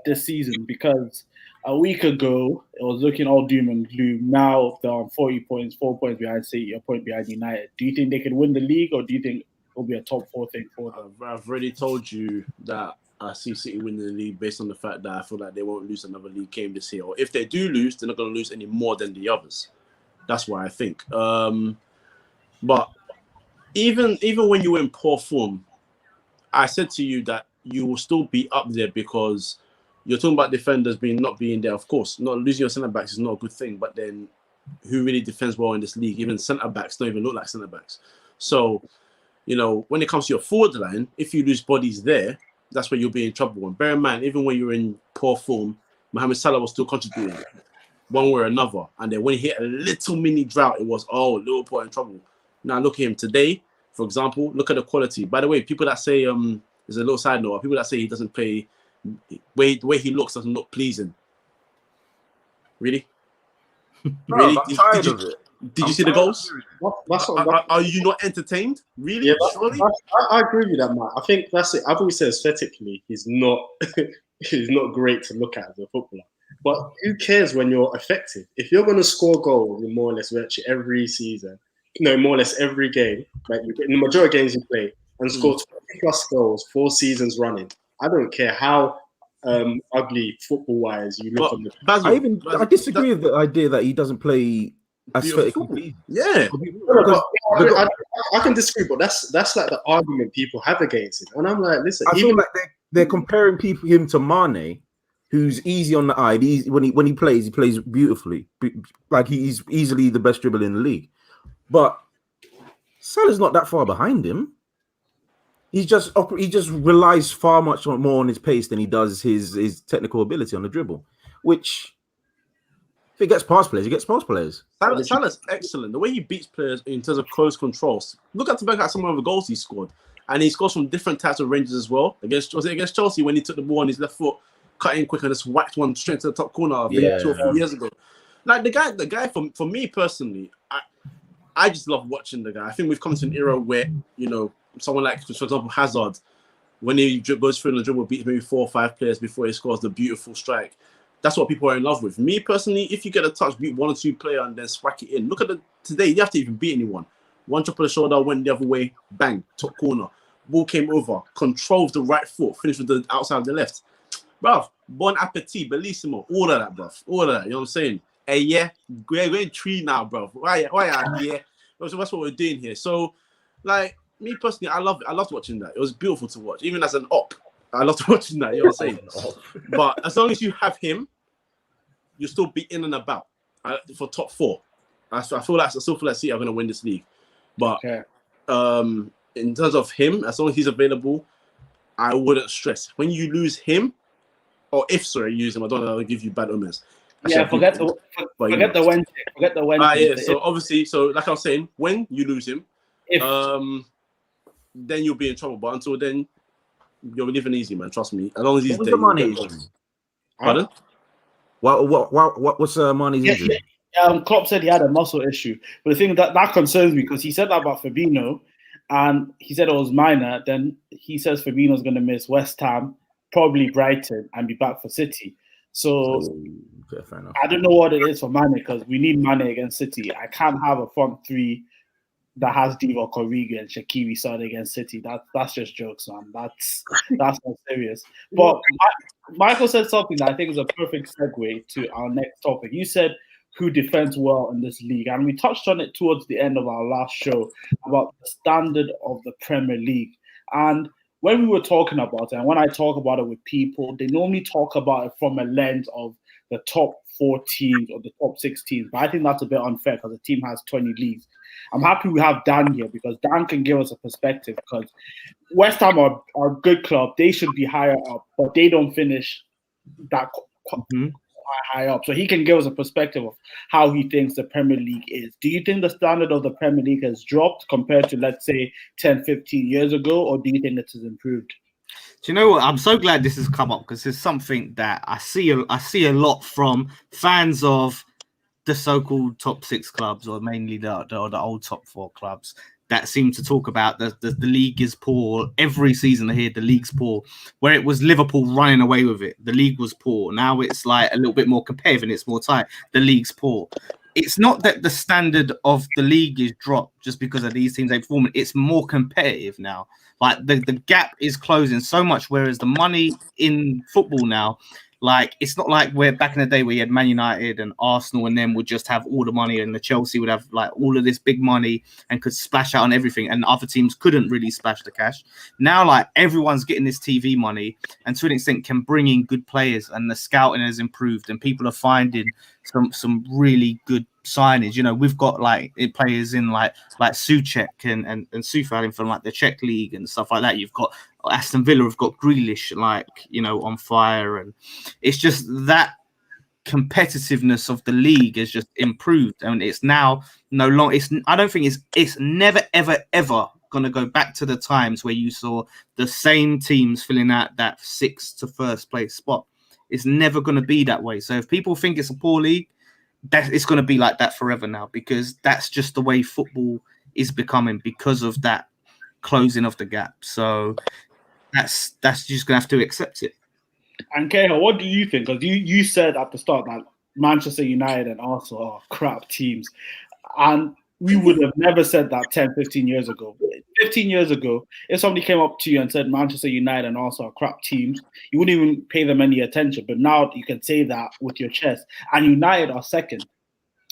this season? Because a week ago, it was looking all doom and gloom. Now they're on 40 points, 4 points behind City, a point behind United. Do you think they can win the league, or do you think it'll be a top 4 thing for them? I've already told you that I see City winning the league based on the fact that I feel like they won't lose another league game this year. Or if they do lose, they're not going to lose any more than the others. That's what I think. But even when you were in poor form, I said to you that you will still be up there because you're talking about defenders not being there. Of course, not losing your centre-backs is not a good thing. But then who really defends well in this league? Even centre-backs don't even look like centre-backs. So, when it comes to your forward line, if you lose bodies there, that's where you'll be in trouble. And bear in mind, even when you're in poor form, Mohamed Salah was still contributing one way or another. And then when he hit a little mini drought, it was, Liverpool in trouble. Now look at him today, for example, look at the quality. By the way, people that say, there's a little side note, people that say he doesn't play, the way he looks doesn't look pleasing. Really? Bro, I'm tired of it. Did you see the goals? Are you not entertained? Really? Yeah, Surely? I agree with that, Matt. I think that's it. I've always said aesthetically, he's not he's not great to look at as a footballer. But who cares when you're effective? If you're going to score goals in more or less virtually every season, more or less every game, like in the majority of games you play, and score 20 plus goals 4 seasons running, I don't care how ugly football-wise you look on the. I disagree with the idea that he doesn't play aesthetically. Yeah. I can disagree, but that's like the argument people have against him. And I'm like, listen, I feel like they're comparing him to Mane, who's easy on the eye. When he plays beautifully. Like he's easily the best dribbler in the league. But Salah's not that far behind him. He just relies far much more on his pace than he does his technical ability on the dribble, which if he gets past players, he gets past players. Salah's excellent. The way he beats players in terms of close controls. Look at some of the goals he scored. And he scores from different types of ranges as well. Against Chelsea when he took the ball on his left foot, cut in quick and just whacked one straight to the top corner 2 or 4 years ago. Like the guy for me personally, I just love watching the guy. I think we've come to an era where, someone like, for example, Hazard, when he goes through in the dribble, beats maybe 4 or 5 players before he scores the beautiful strike. That's what people are in love with. Me personally, if you get a touch, beat 1 or 2 players and then swack it in. Look at today, you have to even beat anyone. One chop of the shoulder, went the other way, bang, top corner. Ball came over, controls the right foot, finished with the outside of the left. Bruv, bon appetit, bellissimo, all of that, bruv. All of that, you know what I'm saying? Hey, yeah, we're going 3 now, bruv. Why are here? So that's what we're doing here. So, like, me personally, I loved watching that. It was beautiful to watch. Even as an op, I loved watching that, you know what I'm saying? But as long as you have him, you'll still be in and about for top 4. I still feel like City are going to win this league. But in terms of him, as long as he's available, I wouldn't stress. When you lose him, or if you use him, I don't know, I'll give you bad omens. Forget the Wednesday. So obviously, like I was saying, when you lose him, then you'll be in trouble. But until then, you're living easy, man. Trust me. As long as he's there. Pardon? What's Mane's injury? Klopp said he had a muscle issue, but the thing that concerns me because he said that about Fabinho, and he said it was minor. Then he says Fabinho's going to miss West Ham, probably Brighton, and be back for City. So fair enough. I don't know what it is for Mane because we need Mane against City. I can't have a front 3 that has Divock Origi and Shaqiri starting against City. That's just jokes, man. That's not serious. But Michael said something that I think is a perfect segue to our next topic. You said who defends well in this league, and we touched on it towards the end of our last show about the standard of the Premier League. And when we were talking about it, and when I talk about it with people, they normally talk about it from a lens of the top 4 teams or the top 6 teams. But I think that's a bit unfair because the team has 20 leagues. I'm happy we have Dan here because Dan can give us a perspective because West Ham are a good club. They should be higher up, but they don't finish that high up. So he can give us a perspective of how he thinks the Premier League is. Do you think the standard of the Premier League has dropped compared to, let's say, 10, 15 years ago, or do you think it has improved? Do you know what? I'm so glad this has come up because it's something that I see a lot from fans of the so-called top 6 clubs, or mainly the old top 4 clubs, that seem to talk about the league is poor. Every season I hear the league's poor, where it was Liverpool running away with it. The league was poor. Now it's like a little bit more competitive and it's more tight. The league's poor. It's not that the standard of the league is dropped just because of these teams they perform. It's more competitive now. Like the gap is closing so much, whereas the money in football now, like it's not like where back in the day where you had Man United and Arsenal and them would just have all the money, and the Chelsea would have like all of this big money and could splash out on everything, and other teams couldn't really splash the cash. Now, like everyone's getting this TV money and to an extent can bring in good players, and the scouting has improved and people are finding some really good signage. You know, we've got like players in like Souček and Soufal from like the Czech league and stuff like that. You've got Aston Villa have got Grealish, like, you know, on fire, and it's just that competitiveness of the league has just improved, and it's now no longer. I don't think it's never ever going to go back to the times where you saw the same teams filling out that 6th to 1st place spot. It's never going to be that way. So if people think it's a poor league, that it's going to be like that forever now, because that's just the way football is becoming because of that closing of the gap. So that's just going to have to accept it. And Keho, what do you think? Because you said at the start that Manchester United and Arsenal are crap teams. And we would have never said that 10, 15 years ago. 15 years ago, if somebody came up to you and said Manchester United and Arsenal are crap teams, you wouldn't even pay them any attention. But now you can say that with your chest. And United are second.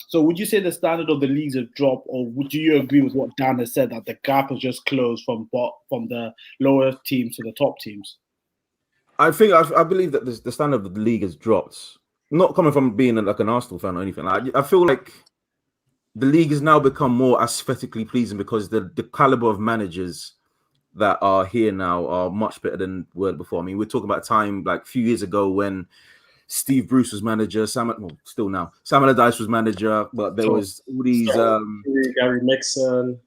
So would you say the standard of the leagues have dropped, or would you agree with what Dan has said, that the gap has just closed from the lower teams to the top teams? I believe that the standard of the league has dropped. Not coming from being like an Arsenal fan or anything. I feel like the league has now become more aesthetically pleasing because the caliber of managers that are here now are much better than were before. I mean, we're talking about a time like a few years ago when Steve Bruce was manager, Sam Allardyce was manager, but there was all these Gary Megson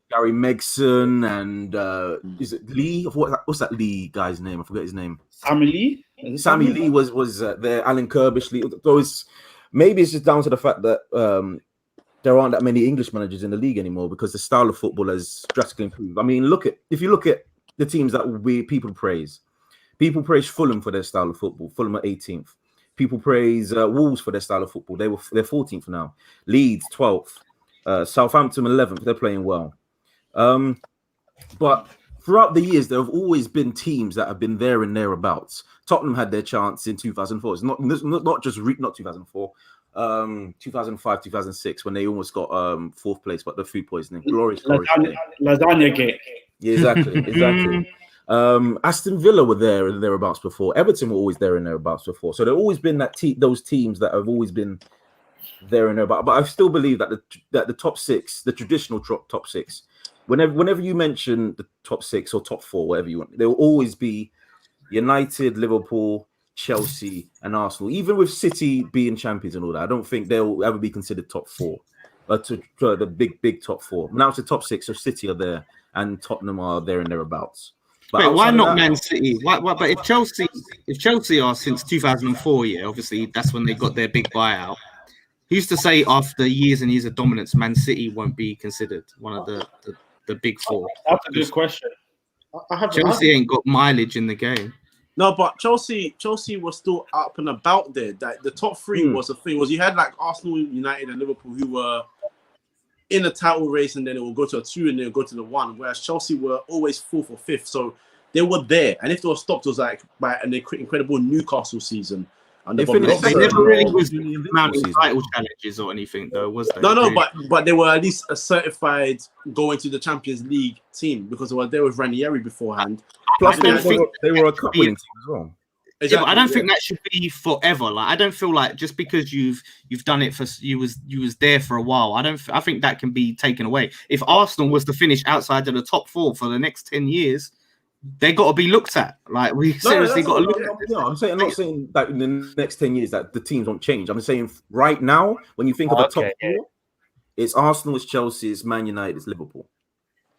and is it Lee? What's that Lee guy's name? I forget his name. Sammy Lee was there. Alan Kirbishley. Maybe it's just down to the fact that there aren't that many English managers in the league anymore because the style of football has drastically improved. I mean, if you look at the teams that people praise Fulham for their style of football. Fulham are 18th. People praise Wolves for their style of football. They're 14th now. Leeds 12th. Southampton 11th. They're playing well. But throughout the years, there have always been teams that have been there and thereabouts. Tottenham had their chance in 2004. It's not 2004. 2005, 2006, when they almost got fourth place, but the food poisoning. Glorious. Lasagna gate. Yeah, exactly. Aston Villa were there and thereabouts before. Everton were always there and thereabouts before. So there always been those teams that have always been there and thereabouts. But I still believe that the top six, the traditional top six, whenever you mention the top six or top four, whatever you want, there will always be United, Liverpool, Chelsea, and Arsenal. Even with City being champions and all that, I don't think they'll ever be considered top four. But to the big top four. Now it's the top six, so City are there and Tottenham are there and thereabouts. But why not Man City? Why? But if Chelsea are since 2004, yeah, obviously that's when they got their big buyout. He used to say after years and years of dominance, Man City won't be considered one of the big four. That's a good question. Chelsea ain't got mileage in the game. No, but Chelsea was still up and about there. That the top three was a thing. You had like Arsenal, United, and Liverpool who were in the title race, and then it will go to a 2 and then it will go to the 1. Whereas Chelsea were always 4th or 5th, so they were there. And if they were stopped, it was like by an incredible Newcastle season. And they never really was mounting title challenges or anything, though, was they? No, but they were at least a certified going to the Champions League team because they were there with Ranieri beforehand. Plus, they were a cup winning team as well. Exactly, yeah, but I don't think that should be forever. Like, I don't feel like just because you've done it for you was there for a while. I think that can be taken away. If Arsenal was to finish outside of the top 4 for the next 10 years, they got to be looked at. Like, we seriously got to look at. No, I'm not saying that in the next 10 years that the teams won't change. I'm saying right now, when you think of the top 4, it's Arsenal, it's Chelsea, it's Man United, it's Liverpool.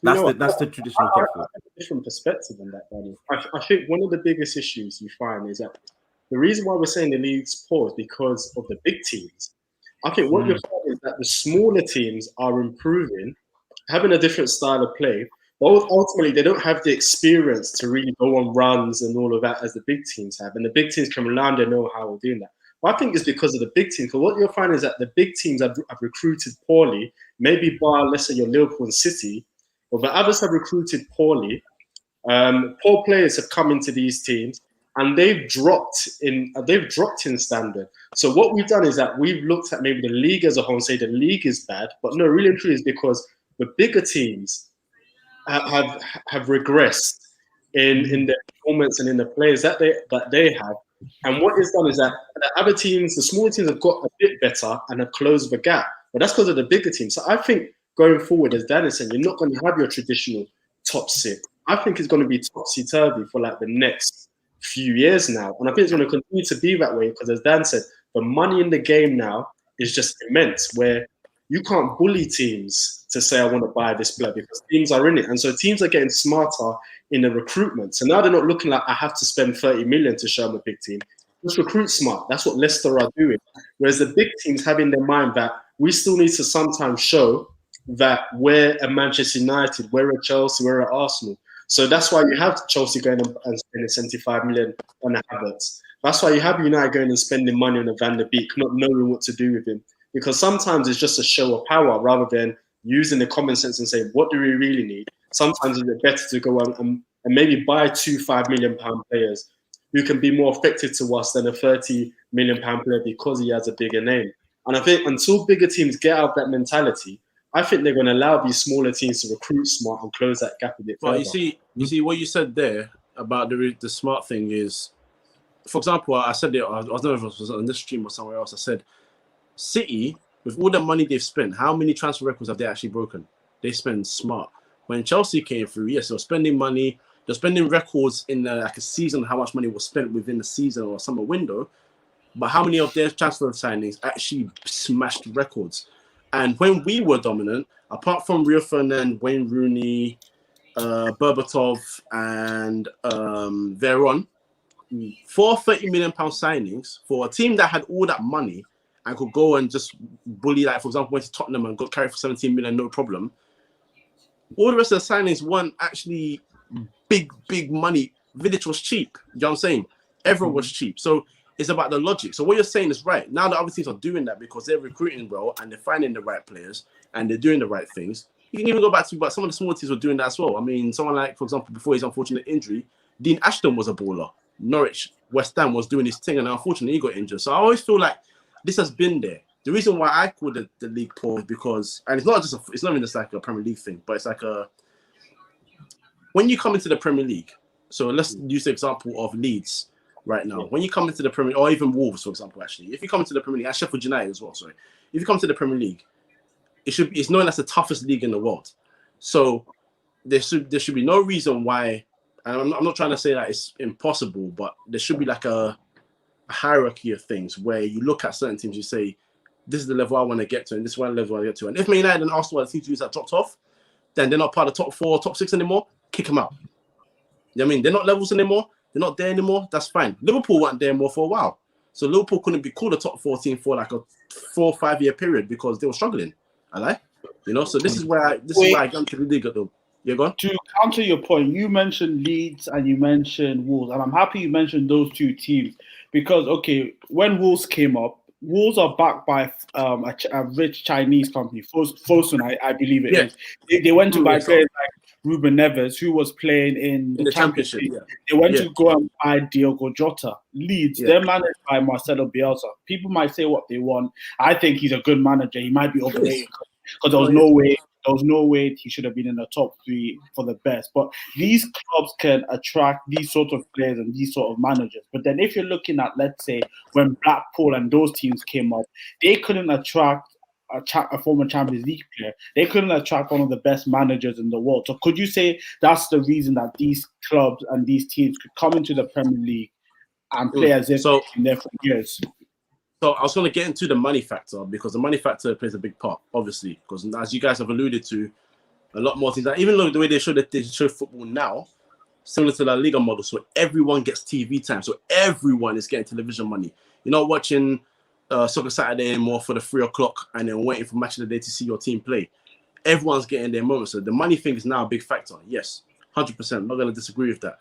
That's the traditional top 4. I have a different perspective on that, Danny. I think one of the biggest issues you find is that the reason why we're saying the league's poor is because of the big teams. I think what you're finding is that the smaller teams are improving, having a different style of play, but ultimately they don't have the experience to really go on runs and all of that as the big teams have. And the big teams can rely on their know-how of doing that. But I think it's because of the big teams. Because what you'll find is that the big teams have recruited poorly, maybe bar, let's say, your Liverpool and City, but the others have recruited poorly. Poor players have come into these teams, and they've dropped in standard. So what we've done is that we've looked at maybe the league as a whole and say the league is bad, but no, really and truly is because the bigger teams have regressed in their performance and in the players that they have. And what is done is that the other teams, the smaller teams, have got a bit better and have closed the gap. But that's because of the bigger teams. So I think going forward, as Dan is saying, you're not going to have your traditional top 6. I think it's going to be topsy-turvy for like the next few years now. And I think it's going to continue to be that way because, as Dan said, the money in the game now is just immense, where you can't bully teams to say, I want to buy this player, because teams are in it. And so teams are getting smarter in the recruitment. So now they're not looking like I have to spend 30 million to show them a big team. just recruit smart. That's what Leicester are doing. Whereas the big teams have in their mind that we still need to sometimes show that we're a Manchester United, we're a Chelsea, we're a Arsenal. So that's why you have Chelsea going and spending 75 million on the Havertz. That's why you have United going and spending money on a Van der Beek, not knowing what to do with him. Because sometimes it's just a show of power rather than using the common sense and saying, what do we really need? Sometimes it's better to go and maybe buy 2 £5 million players who can be more effective to us than a £30 million player because he has a bigger name. And I think until bigger teams get out of that mentality, I think they're going to allow these smaller teams to recruit smart and close that gap a bit further. Well, you see what you said there about the smart thing is, for example, I said it. I don't know if it was on this stream or somewhere else. I said, City, with all the money they've spent, how many transfer records have they actually broken? They spend smart. When Chelsea came through, yes, they were spending money. They're spending records in like a season, how much money was spent within the season or summer window. But how many of their transfer signings actually smashed records? And when we were dominant, apart from Rio Ferdinand, Wayne Rooney, Berbatov, and Veron, 4 £30 million signings for a team that had all that money and could go and just bully, like, for example, went to Tottenham and got carried for 17 million, no problem. All the rest of the signings weren't actually big money. Vidic was cheap. You know what I'm saying? Everyone was cheap. So it's about the logic. So what you're saying is right. Now the other teams are doing that because they're recruiting well and they're finding the right players and they're doing the right things. You can even go back to, but some of the small teams were doing that as well. I mean, someone like, for example, before his unfortunate injury, Dean Ashton was a baller. Norwich, West Ham was doing his thing and unfortunately he got injured. So I always feel like this has been there. The reason why I call the league poor is because, and it's not even just like a Premier League thing, but it's like when you come into the Premier League, so let's use the example of Leeds right now. When you come into the Premier, or even Wolves, for example, actually, if you come into the Premier League, and Sheffield United as well, sorry. If you come to the Premier League, it's known as the toughest league in the world. So there should be no reason why, and I'm not trying to say that it's impossible, but there should be like a hierarchy of things where you look at certain teams, you say, this is the level I want to get to, and this is the level I want to get to. And if Man United and Arsenal are the teams that dropped off, then they're not part of the top 4, top 6 anymore, kick them out. You know what I mean? They're not levels anymore. They're not there anymore. That's fine. Liverpool weren't there more for a while. So Liverpool couldn't be called a top 4 team for like a 4 or 5 year period because they were struggling. You know, so this is where I got to the league at them. You're gone? To counter your point, you mentioned Leeds and you mentioned Wolves, and I'm happy you mentioned those two teams because, okay, when Wolves came up, Wolves are backed by a rich Chinese company, Fosun, I believe it is. They went to buy players like Ruben Neves, who was playing in the championship. Yeah. They went to go and buy Diogo Jota. Leeds, they're managed by Marcelo Bielsa. People might say what they want. I think he's a good manager. He might be overrated because there was no way he should have been in the top 3 for the best. But these clubs can attract these sort of players and these sort of managers. But then if you're looking at, let's say, when Blackpool and those teams came up, they couldn't attract a former Champions League player. They couldn't attract one of the best managers in the world. So could you say that's the reason that these clubs and these teams could come into the Premier League and play as if they've been there for years? So I was going to get into the money factor because the money factor plays a big part, obviously, because as you guys have alluded to, a lot more things. Even though the way they show football now, similar to the La Liga model, so everyone gets TV time, so everyone is getting television money. You're not watching Soccer Saturday anymore for the 3 o'clock and then waiting for Match of the Day to see your team play. Everyone's getting their moment, so the money thing is now a big factor. Yes, 100%. I'm not going to disagree with that,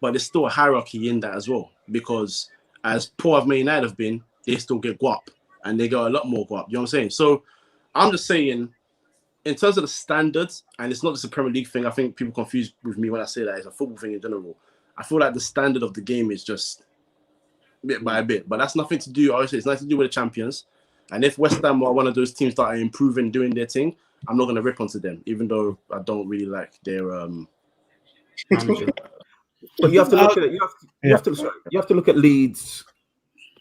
but there's still a hierarchy in that as well because as poor as Man United have been, they still get guap and they got a lot more guap. You know what I'm saying? So I'm just saying, in terms of the standards, and it's not just a Premier League thing, I think people confuse with me when I say that it's a football thing in general. I feel like the standard of the game is just bit by bit, but that's nothing to do, obviously, it's nothing to do with the champions. And if West Ham are one of those teams that are improving, doing their thing, I'm not going to rip onto them, even though I don't really like their manager. But you have to look at it. You have to look at Leeds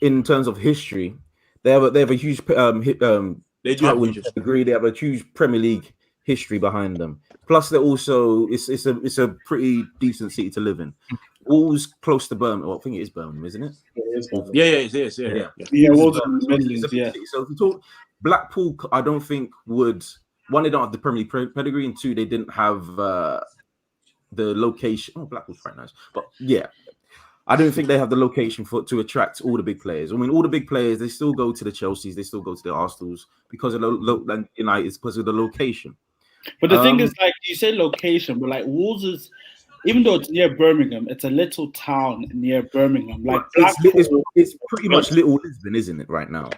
in terms of history. They have a huge they have a huge Premier League history behind them. Plus, they're also it's a pretty decent city to live in. All's close to Birmingham. Well, I think it is Birmingham, isn't it? It is. Yeah. So if you talk Blackpool, I don't think would. One, they don't have the Premier League pedigree, and 2, they didn't have the location. Oh, Blackpool's quite nice, but yeah. I don't think they have the location to attract all the big players. I mean, all the big players, they still go to the Chelseas, they still go to the Arsenals because of the United, because of the location. But the thing is, like you say, location, but like Wolves is, even though it's near Birmingham, it's a little town near Birmingham. Like it's pretty much Little Lisbon, isn't it, right now?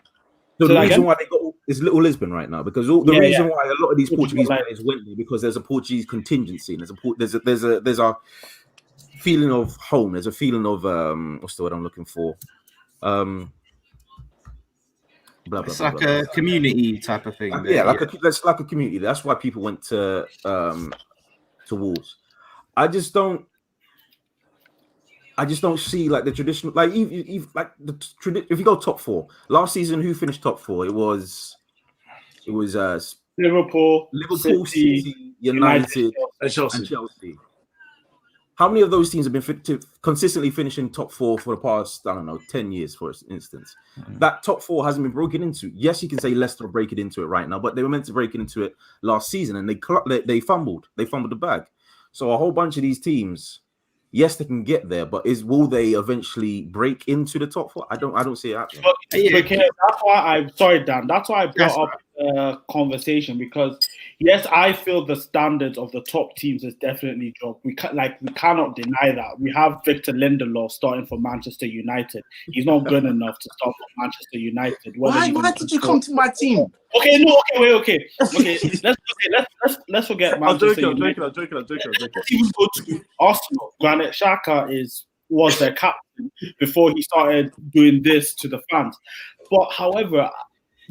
So the reason why they got is Little Lisbon right now, because the reason why a lot of these Portuguese players went there because there's a Portuguese contingency, and there's a feeling of home. There's a feeling of what's the word I'm looking for? It's like a community type of thing. That's like a community. That's why people went to Wolves. I just don't see like the traditional, like if you go top four last season, who finished top four? It was Liverpool, City, United, and Chelsea. How many of those teams have been consistently finishing top four for the past, I don't know, 10 years, for instance? That top four hasn't been broken into. Yes, you can say Leicester are breaking into it right now, but they were meant to break into it last season, and they fumbled. They fumbled the bag. So a whole bunch of these teams, yes, they can get there, but will they eventually break into the top four? I don't see it happening. That's why Dan. That's why I brought up the conversation, because yes, I feel the standards of the top teams has definitely dropped. We cannot deny that. We have Victor Lindelof starting for Manchester United. He's not good enough to start for Manchester United. Why did you come to my team? Okay. Let's forget Manchester United. I'm joking. Even go to Arsenal. Granit Xhaka was their captain before he started doing this to the fans. But however,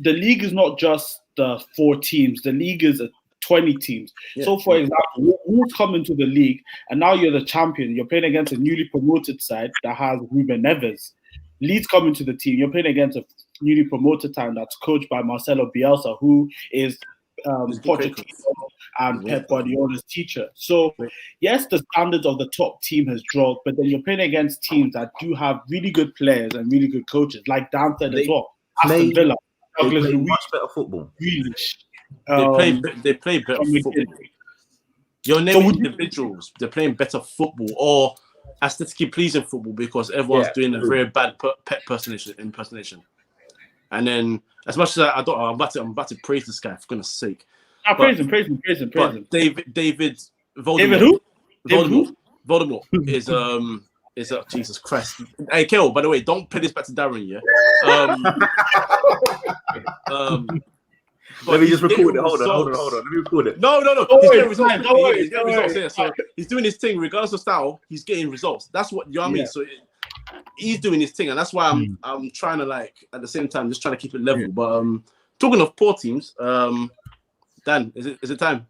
the league is not just the 4 teams. The league is 20 teams. Yeah. So, for example, you come into the league and now you're the champion. You're playing against a newly promoted side that has Ruben Neves. Leeds come into the team. You're playing against a newly promoted team that's coached by Marcelo Bielsa, who is Pochettino and Pep Guardiola's teacher. So, yes, the standards of the top team has dropped, but then you're playing against teams that do have really good players and really good coaches, like Dan said as well. Aston Villa. They play much better football. They play better football. You're naming individuals. They're playing better football or aesthetically pleasing football because everyone's doing a very bad pet impersonation. And then, as much as I'm about to praise this guy for goodness' sake. Praise him. But David Voldemort. David who? Voldemort is Jesus Christ. Hey, Kel, by the way, don't play this back to Darren, yeah? Let me just record it. Hold on. Let me record it. No. He's getting results. So he's doing his thing, regardless of style. He's getting results. That's what you know what I mean. So he's doing his thing, and that's why I'm trying to at the same time just trying to keep it level. But talking of poor teams, Dan, is it time?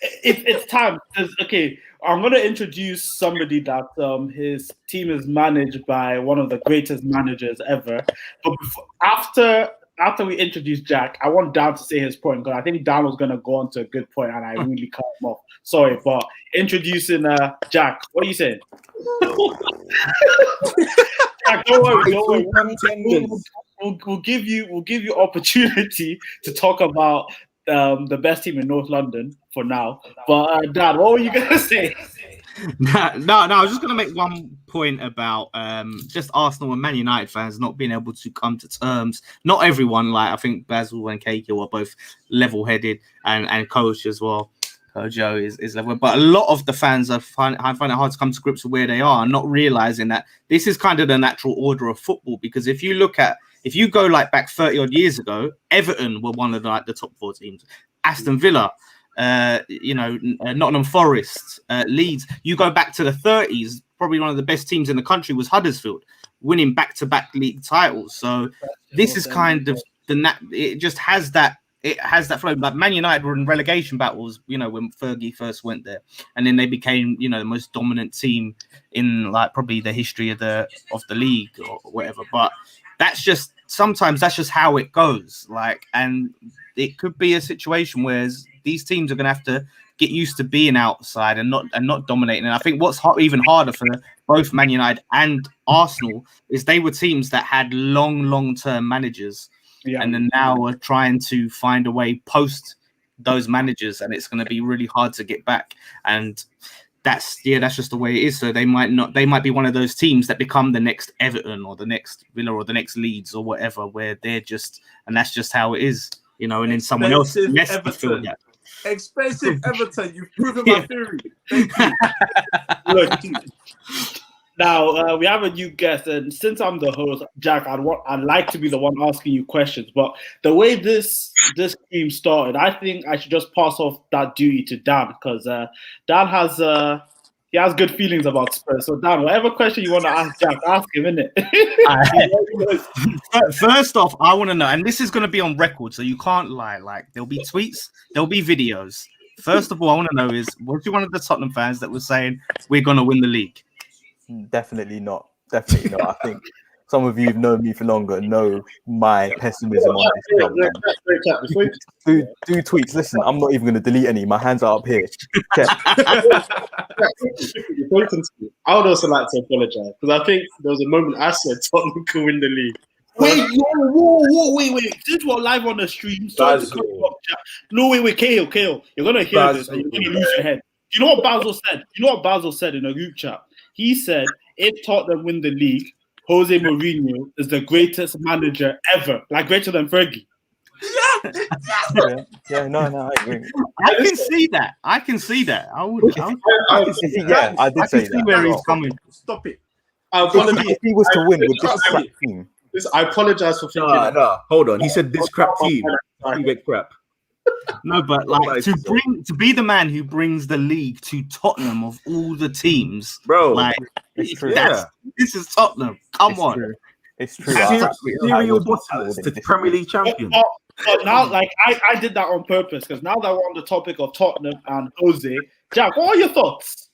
It's time. Okay, I'm going to introduce somebody that his team is managed by one of the greatest managers ever. But after we introduce Jack, I want Dan to say his point, because I think Dan was going to go on to a good point and I really cut him off. Sorry, but introducing Jack, what are you saying? Jack, don't worry. We'll give you opportunity to talk about the best team in North London for now. But Dad, what were you gonna say? No, I was just gonna make one point about just Arsenal and Man United fans not being able to come to terms. Not everyone, I think Basil and Keiko are both level-headed, and Coach as well. Joe is level, but a lot of the fans find it hard to come to grips with where they are, and not realizing that this is kind of the natural order of football. Because if you go back 30 odd years ago, Everton were one of the top 4 teams. Aston Villa, Nottingham Forest, Leeds. You go back to the 30s, probably one of the best teams in the country was Huddersfield, winning back-to-back league titles. So this is kind of it just has that. It has that flow. Like Man United were in relegation battles, when Fergie first went there, and then they became, the most dominant team in probably the history of the league or whatever. But sometimes that's just how it goes. And it could be a situation where these teams are going to have to get used to being outside and not dominating. And I think what's even harder for both Man United and Arsenal is they were teams that had long-term managers. Yeah. And then now we're trying to find a way post those managers, and it's going to be really hard to get back. And that's just the way it is. So they might be one of those teams that become the next Everton or the next Villa or the next Leeds or whatever, where they're just, and that's just how it is, you know. And then someone else less to feel that. Expensive Everton, you've proven my theory. Thank you. Look, now we have a new guest, and since I'm the host, Jack, I'd like to be the one asking you questions. But the way this team started, I think I should just pass off that duty to Dan, because Dan has good feelings about Spurs. So Dan, whatever question you want to ask Jack, ask him, innit? First off, I want to know, and this is going to be on record, so you can't lie. Like, there'll be tweets, there'll be videos. First of all, I want to know is, was you one of the Tottenham fans that was saying we're going to win the league? Definitely not. Definitely not. I think some of you who've known me for longer know my pessimism on this club. Do tweets. Listen, I'm not even going to delete any. My hands are up here. Check. I would also like to apologise, because I think there was a moment I said Tottenham could win the league. Wait, wait. Since we're live on the stream, wait, Kale, you're gonna hear this and you're gonna lose your head. Do you know what Basil said? In a group chat? He said, if Tottenham win the league, Jose Mourinho is the greatest manager ever, like greater than Fergie. Yeah, no, I agree. I can see that. I did say that. I can see where he's coming. Stop it. If he was to win with this crap team. I apologize for thinking. No, hold on. He said this crap team. Crap. No, but like to be the man who brings the league to Tottenham of all the teams, bro. Like, this is Tottenham. Come on, true. It's true. Serial bottomers to Premier League champion. But now, like, I did that on purpose, because now that we're on the topic of Tottenham and Jose, Jack, what are your thoughts?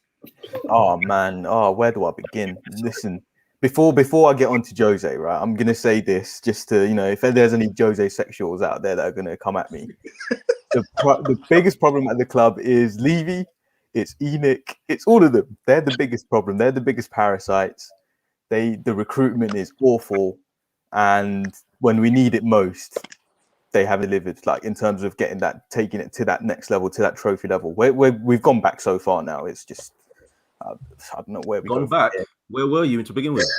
Oh man, where do I begin? Listen, before I get on to Jose, right, I'm gonna say this just to, if there's any Jose sexuals out there that are gonna come at me. The biggest problem at the club is Levy, it's Enoch, it's all of them. They're the biggest problem. They're the biggest parasites. The recruitment is awful, and when we need it most, they haven't delivered. Like, in terms of taking it to that next level, to that trophy level. We've gone back so far now. It's just I don't know where we've gone back. Where were you to begin with?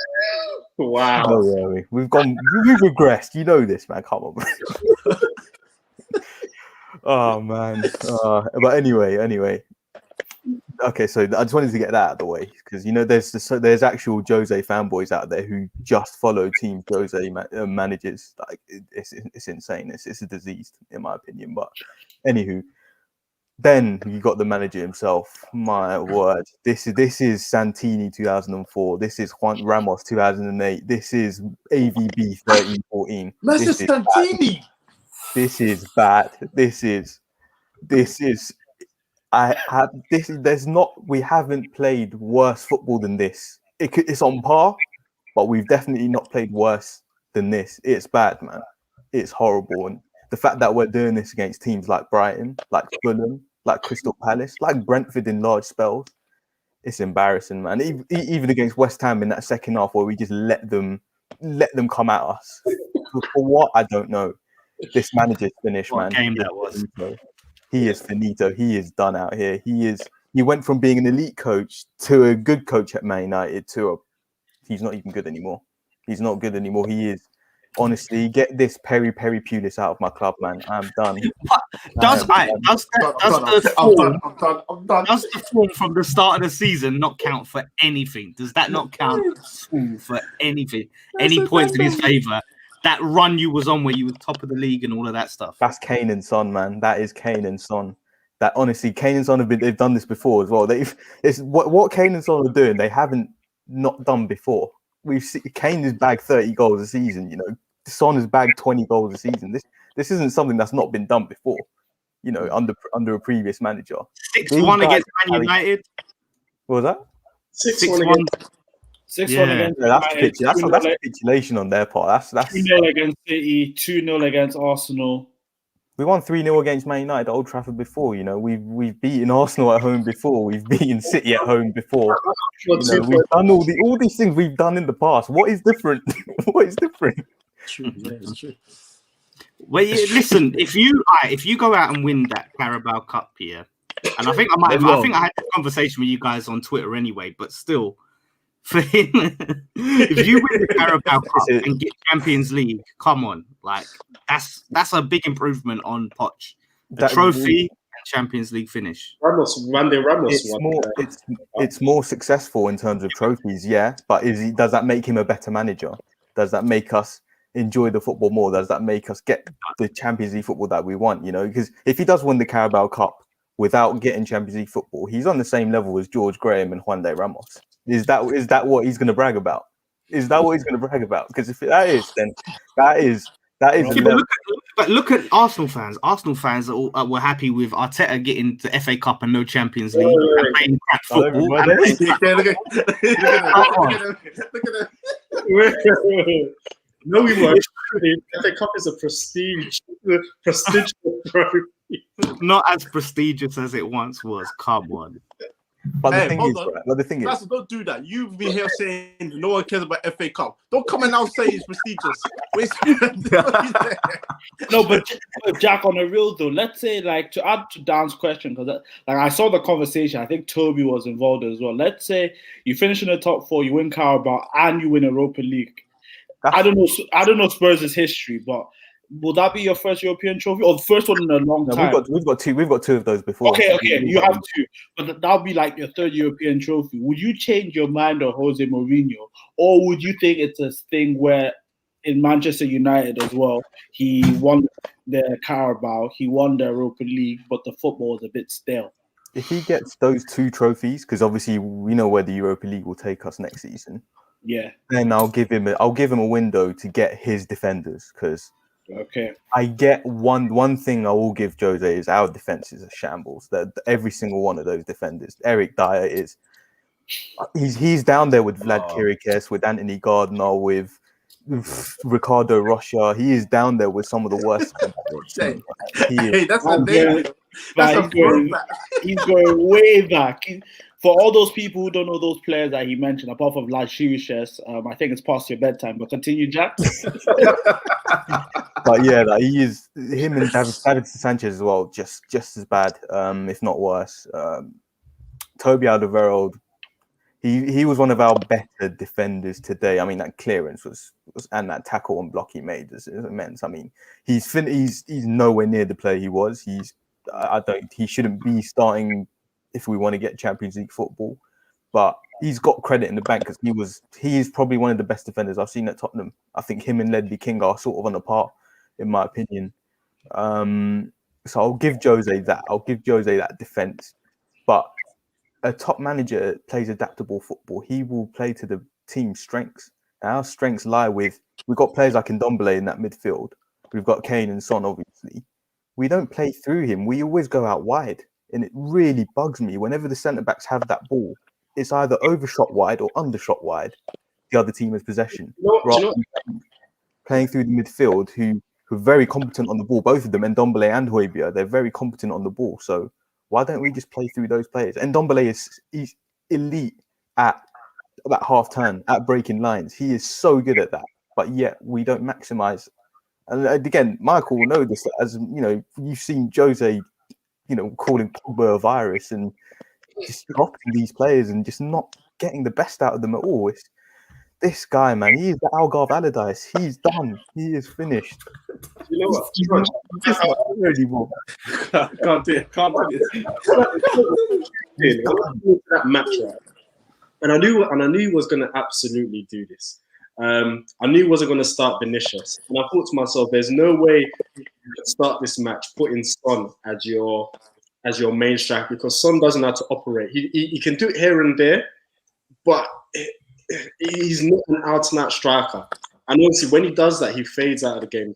Wow. No, where are we? We've regressed. You know this, man. Come on. Oh man. But anyway. Okay, so I just wanted to get that out of the way, because there's actual Jose fanboys out there who just follow team Jose manages. Like, it's insane. It's a disease, in my opinion. But anywho, then you got the manager himself. My word, this is Santini 2004. This is Juan Ramos 2008. This is AVB 13-14. This is Santini. This is bad. We haven't played worse football than this. It's on par, but we've definitely not played worse than this. It's bad, man. It's horrible. And the fact that we're doing this against teams like Brighton, like Fulham, like Crystal Palace, like Brentford in large spells, it's embarrassing, man. Even against West Ham in that second half, where we just let them come at us. For what? I don't know. This manager's finished, man. What game that was? He is finito. He is done out here. He went from being an elite coach to a good coach at Man United he's not even good anymore. He's not good anymore. He is. Honestly, get this Perry Pulis out of my club, man. I'm done. Does the form from the start of the season not count for anything? Does that not count for anything? Any points in his favour? That run you was on where you were top of the league and all of that stuff. That's Kane and Son, man. That is Kane and Son. That, honestly, Kane and Son they've done this before as well. What Kane and Son are doing, they haven't not done before. We've seen Kane has bagged 30 goals a season. Son has bagged 20 goals a season. This isn't something that's not been done before. Under a previous manager. 6-1 against Man United. What was that? 6-1. 6-1 against that's capitulation on their part. That's 2-0 against City, 2-0 against Arsenal. We won 3-0 against Man United at Old Trafford before. We've beaten Arsenal at home before. We've beaten City at home before. We've done all these things we've done in the past. What is different? What is different? True, yeah, it's true. Well, listen, if you go out and win that Carabao Cup here, And I think I had this conversation with you guys on Twitter anyway. But still, for him, if you win the Carabao Cup and get Champions League, come on, like that's a big improvement on Poch. The trophy and Champions League finish. Ramos won. It's more successful in terms of trophies, yeah. But does that make him a better manager? Does that make us enjoy the football more? Does that make us get the Champions League football that we want? You know, because if he does win the Carabao Cup without getting Champions League football, he's on the same level as George Graham and Juan de Ramos. Is that what he's going to brag about? Is that what he's going to brag about? Because if that is, then that is. But look at Arsenal fans. Arsenal fans were happy with Arteta getting the FA Cup and no Champions League and playing crap football. Look at that. No, we won't. The FA Cup is a prestigious trophy. Not as prestigious as it once was. Come on. But the thing is, don't do that. You've been here saying no one cares about FA Cup. Don't come and now say it's prestigious. No, but Jack, on a real though, let's say like to add to Dan's question, because like I saw the conversation. I think Toby was involved as well. Let's say you finish in the top 4, you win Carabao, and you win Europa League. I don't know Spurs' history, but will that be your first European trophy or the first one in a long time? We've got two of those before. Okay, you have two, but that'll be like your third European trophy. Would you change your mind on Jose Mourinho, or would you think it's a thing where in Manchester United as well, he won the Carabao, he won the Europa League, but the football is a bit stale? If he gets those two trophies, because obviously we know where the Europa League will take us next season. Yeah. Then I'll give him a window to get his defenders, because I get one thing I will give Jose is our defense is a shambles. That every single one of those defenders, Eric Dyer he's down there with Vlad Kirikes, with Anthony Gardner, with Ricardo Rocha. He is down there with some of the worst. Hey, that's the thing. He's going way back. For all those people who don't know those players that he mentioned, apart from Vlad Kirikes, I think it's past your bedtime. But continue, Jack. But yeah, he is him and David Sanchez as well, just as bad, if not worse. Toby Alderweireld, he was one of our better defenders today. I mean, that clearance was and that tackle and block he made is immense. I mean, he's nowhere near the player he was. He shouldn't be starting if we want to get Champions League football, but he's got credit in the bank because he is probably one of the best defenders I've seen at Tottenham. I think him and Ledley King are sort of on a par, in my opinion. So I'll give Jose that. I'll give Jose that defense. But a top manager plays adaptable football. He will play to the team's strengths. And our strengths lie with we've got players like Ndombele in that midfield. We've got Kane and Son, obviously. We don't play through him. We always go out wide. And it really bugs me whenever the centre-backs have that ball. It's either overshot wide or undershot wide. The other team has possession. Playing through the midfield, who are very competent on the ball, both of them, Ndombele and Højbjerg, they're very competent on the ball. So why don't we just play through those players? Ndombele he's elite at that half turn, at breaking lines. He is so good at that, but yet we don't maximise. And again, Michael will know this, as you know, you've seen Jose, calling Pogba a virus and just dropping these players and just not getting the best out of them at all. This guy, man, he is the Algarve Allardyce. He's done. He is finished. You know what? Can't do it. That match, right? And I knew he was going to absolutely do this. I knew he wasn't going to start Vinicius. And I thought to myself, there's no way you could start this match putting Son as your main striker, because Son doesn't know how to operate. He can do it here and there, but he's not an out-and-out striker. And obviously, when he does that, he fades out of the game.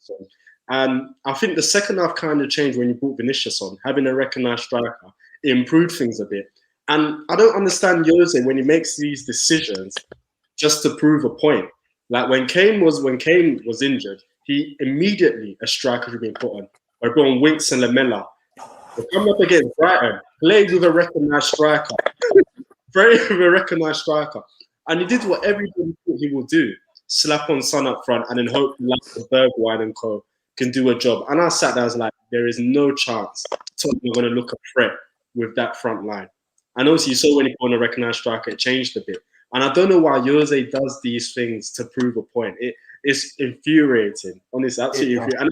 And I think the second half kind of changed when you brought Vinicius on, having a recognised striker. It improved things a bit. And I don't understand Jose when he makes these decisions just to prove a point. Like when Kane was injured, he immediately a striker should be put on. Or put on Winks and Lamela. Come up against Brighton, played with a recognised striker. Played with a recognised striker. And he did what everybody thought he would do. Slap on Son up front and then hope like Bergwijn and co can do a job. And I sat there, I was like, there is no chance Tottenham are going to look a threat with that front line. And obviously, you saw when he put on a recognised striker, it changed a bit. And I don't know why Jose does these things to prove a point. It's infuriating. Honestly, absolutely infuriating.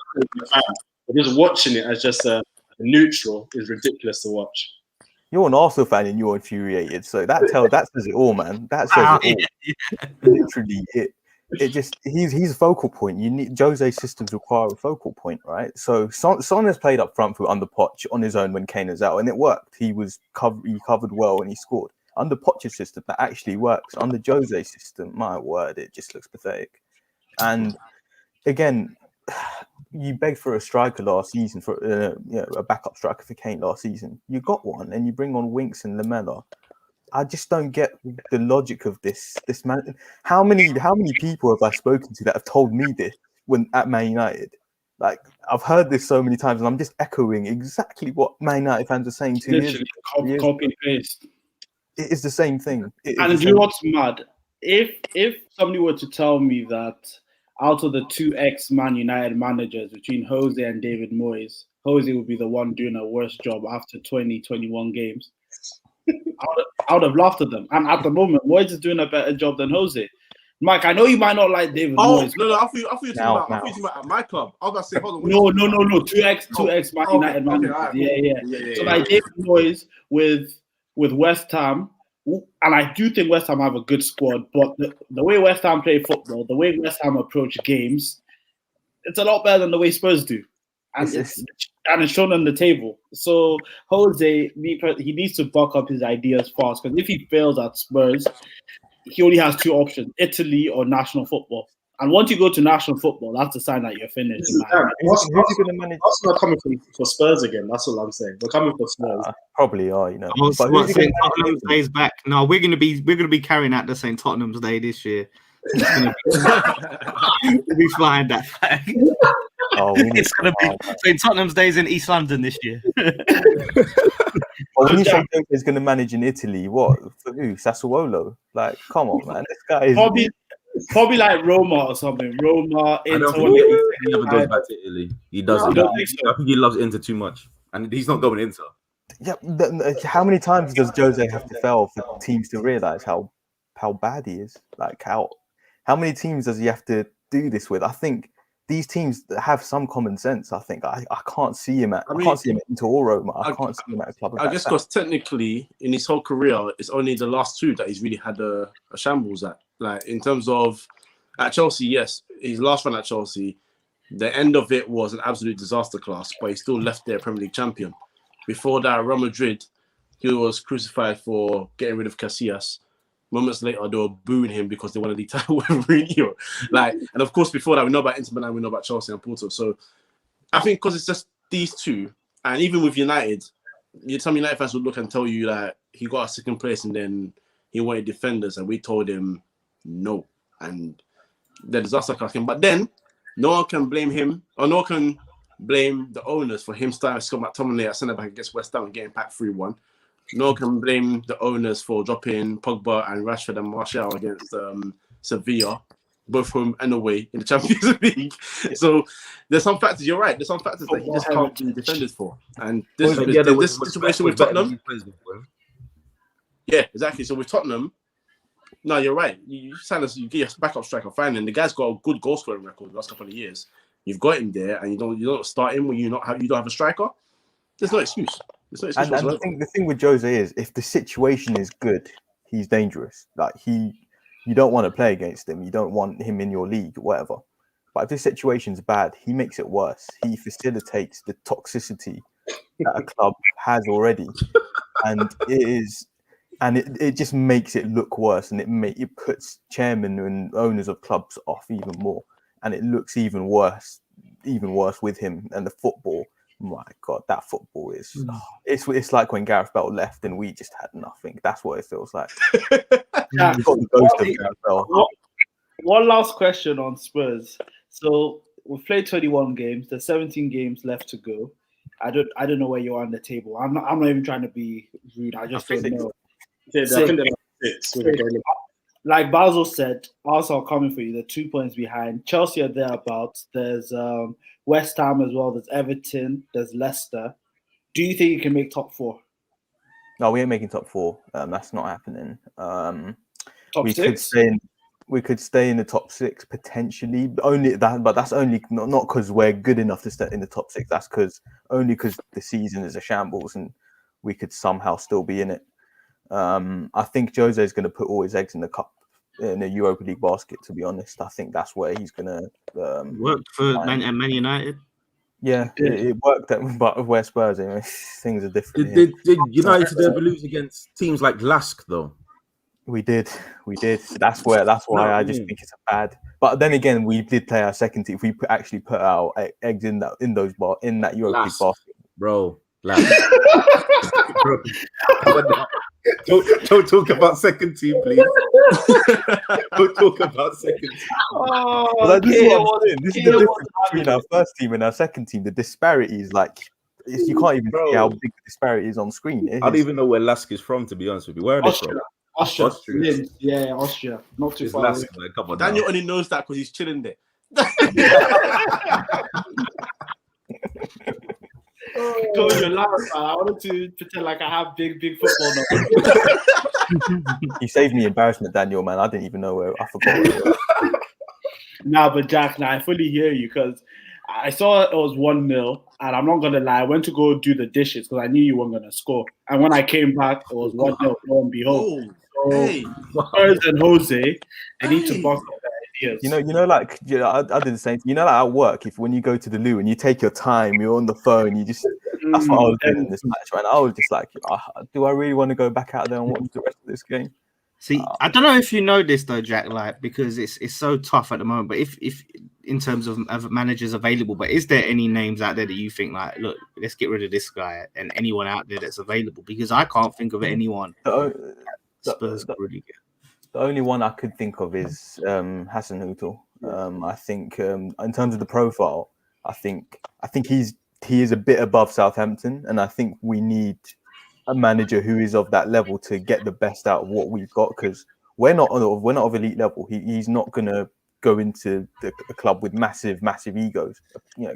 But just watching it as just a neutral is ridiculous to watch. You're an Arsenal fan and you're infuriated, so that says it all, man. That says it all. Literally, he's a focal point. You need Jose's systems require a focal point, right? So Son has played up front under Poch on his own when Kane was out, and it worked. He covered well and he scored. Under Poch's system, that actually works. Under Jose's system, my word, it just looks pathetic. And again, you begged for a striker last season, for a backup striker for Kane last season. You got one, and you bring on Winks and Lamella. I just don't get the logic of this man. How many people have I spoken to that have told me this when at Man United? Like, I've heard this so many times, and I'm just echoing exactly what Man United fans are saying 2 years ago. Copy and paste. It is the same thing. And you know what's mad? If somebody were to tell me that out of the two ex-Man United managers between Jose and David Moyes, Jose would be the one doing a worse job after 21 games, I would have laughed at them. And at the moment, Moyes is doing a better job than Jose. Mike, I know you might not like David Moyes. No, I thought you were talking about at my club. I was about to say, hold on. No. Two ex Man United managers. Right, Yeah. So like David Moyes with West Ham, and I do think West Ham have a good squad, but the way West Ham play football, the way West Ham approach games, it's a lot better than the way Spurs do. And it's shown on the table. So Jose, he needs to buck up his ideas fast, because if he fails at Spurs, he only has two options: Italy or national football. And once you go to national football, that's a sign that you're finished. Who's going to manage? Arsenal are coming for Spurs again. That's all I'm saying. We're coming for Spurs. Probably are, you know. But Tottenham stays back. No, we're gonna be carrying out the same Tottenham's Day this year. We'll be flying that flag. It's gonna be St. Tottenham's Days in East London this year. When you say he's going to manage in Italy, what for who? Sassuolo? Like, come on, man. This guy is probably like Roma or something. Roma, Inter. He never goes back to Italy. He doesn't. I think he loves Inter too much, and he's not going Inter. Yeah. How many times does Jose have to fail for teams to realize how bad he is? Like how many teams does he have to do this with? I think these teams have some common sense. I think I can't see him at. I can't see him at Inter or Roma. I can't see him at a club. I guess because technically, in his whole career, it's only the last two that he's really had a shambles at. Like in terms of at Chelsea, yes, his last run at Chelsea, the end of it was an absolute disaster class, but he still left there Premier League champion. Before that, Real Madrid, he was crucified for getting rid of Casillas. Moments later, they were booing him because they wanted the title with Mourinho. Like, and of course, before that, we know about Inter Milan, we know about Chelsea and Porto. So I think because it's just these two, and even with United, some United fans would look and tell you that he got a second place and then he wanted defenders, and we told him no. And the disaster class came. But then no one can blame him, or no one can blame the owners for him starting Scott McTominay at centre back against West Ham and getting packed 3-1. No one can blame the owners for dropping Pogba and Rashford and Martial against Sevilla, both home and away in the Champions League. So there's some factors. You're right. There's some factors that he just can't be defenders for. And this situation with Tottenham. Yeah, exactly. So with Tottenham, no, you're right. You get your backup striker fine, and the guy's got a good goal scoring record the last couple of years. You've got him there, and you don't start him when you don't have a striker. There's no excuse. And the thing with Jose is, if the situation is good, he's dangerous. Like you don't want to play against him. You don't want him in your league, whatever. But if the situation's bad, he makes it worse. He facilitates the toxicity that a club has already, and it just makes it look worse, and it puts chairmen and owners of clubs off even more, and it looks even worse with him and the football. My God, that football is it's like when Gareth Bale left and we just had nothing. That's what it feels like. One last question on Spurs. So we've played 21 games. There's 17 games left to go. I don't know where you are on the table. I'm not even trying to be rude. I just don't know. I think they're 6. Like Basil said, Arsenal are coming for you. They're 2 points behind. Chelsea are thereabouts. There's West Ham as well. There's Everton. There's Leicester. Do you think you can make top 4? No, we ain't making top 4. That's not happening. Top we 6? We could stay in the top 6 potentially. But that's only not because we're good enough to stay in the top 6. That's because the season is a shambles and we could somehow still be in it. I think Jose is going to put all his eggs in the Europa League basket. To be honest, I think that's where he's going to Worked for Man United. Yeah, it worked but where Spurs, anyway, things are different. Did United ever lose against teams like Lask though? We did. That's why I just think it's a bad. But then again, we did play our second team. We actually put our eggs in that Europa League basket, bro. Don't talk about second team, please. Don't talk about second team. This is the difference between our first team and our second team. The disparity is you can't even see how big the disparity is on screen. I don't even know where Lask is from, to be honest with you. Where are they from? Austria. Yeah, Austria. Not too far. Lask, man. Come on, Daniel only knows that because he's chilling there. Go your last, I wanted to pretend like I have big football knowledge. You saved me embarrassment, Daniel, man. I didn't even know where. I forgot. But Jack, I fully hear you because I saw it was 1-0, and I'm not gonna lie, I went to go do the dishes because I knew you weren't gonna score. And when I came back, it was 1-0. Lo and behold, Spurs and Jose, they need to box up their ideas. I did the same. At work, when you go to the loo and you take your time, you're on the phone. That's what I was doing in this match, man. I was just like, do I really want to go back out there and watch the rest of this game? See, I don't know if you know this though, Jack, because it's so tough at the moment. But if in terms of managers available, but is there any names out there that you think look, let's get rid of this guy, and anyone out there that's available? Because I can't think of anyone. Spurs really good. The only one I could think of is Hassan Hutel. I think in terms of the profile, I think he is a bit above Southampton, and I think we need a manager who is of that level to get the best out of what we've got, because we're not of elite level. He's not gonna go into a club with massive egos.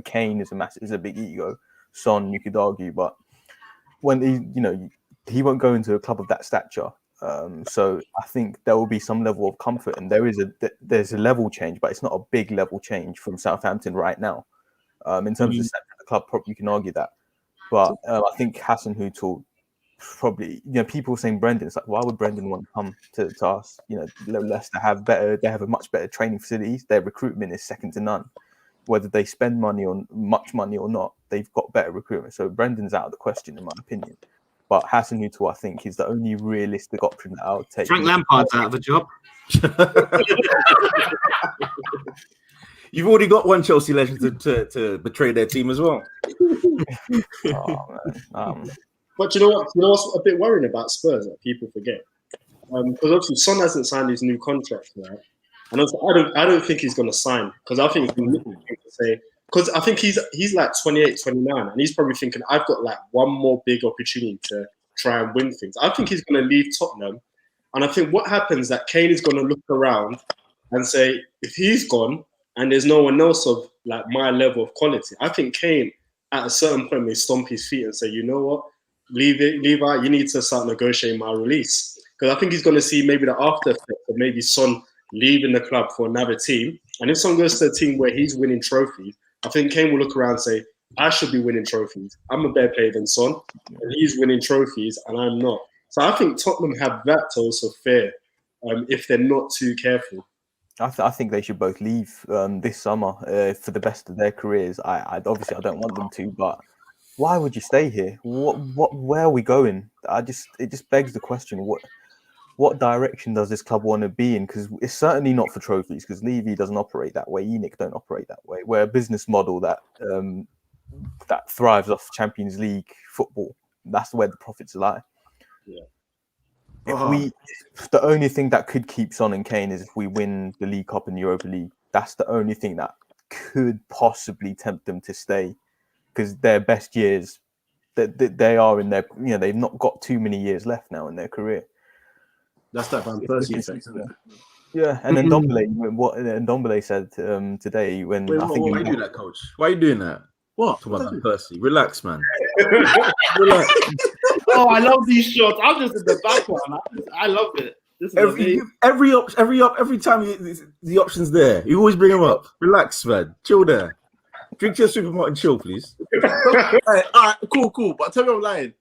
Kane is a big ego. Son, you could argue, but when he won't go into a club of that stature. So I think there will be some level of comfort, and there's a level change, but it's not a big level change from Southampton right now. In terms of the stature of the club, probably you can argue that, but I think Hassan Hutel probably. People saying Brendan. It's like, why would Brendan want to come to us? Leicester they have a much better training facilities. Their recruitment is second to none. Whether they spend much money or not, they've got better recruitment. So Brendan's out of the question, in my opinion. But Hassan Hutel, I think, is the only realistic option that I would take. Frank Lampard's out of a job. You've already got one Chelsea legend to betray their team as well. But you know what's a bit worrying about Spurs that people forget? Because obviously Son hasn't signed his new contract, right? And also, I don't think he's going to sign, because I think because I think he's like 28, 29, and he's probably thinking, I've got like one more big opportunity to try and win things. I think he's going to leave Tottenham, and I think what happens that Kane is going to look around and say, if he's gone and there's no one else of like my level of quality, I think Kane at a certain point may stomp his feet and say, you know what, Levi, you need to start negotiating my release. Because I think he's going to see maybe the after effect of maybe Son leaving the club for another team. And if Son goes to a team where he's winning trophies, I think Kane will look around and say, I should be winning trophies. I'm a better player than Son, and he's winning trophies, and I'm not. So I think Tottenham have that to also fear if they're not too careful. I think they should both leave this summer for the best of their careers. I obviously I don't want them to, but why would you stay here? Where are we going? It just begs the question: what direction does this club want to be in? Because it's certainly not for trophies. Because Levy doesn't operate that way. ENIC don't operate that way. We're a business model that thrives off Champions League football. That's where the profits lie. Yeah. The only thing that could keep Son and Kane is if we win the League Cup and Europa League. That's the only thing that could possibly tempt them to stay, because their best years, they are in their, they've not got too many years left now in their career. That's that Van Persie effect, isn't it? Yeah, and then Ndombele said today when Why are you doing that, Coach? Why are you doing that? What? Talk about Van Persie. Relax, man. Relax. Oh, I love these shots. I'm just in the background. I love it. This is amazing. every time the option's there, you always bring them up. Relax, man. Chill there. Drink your supermarket and chill, please. All right, cool. But tell me I'm lying.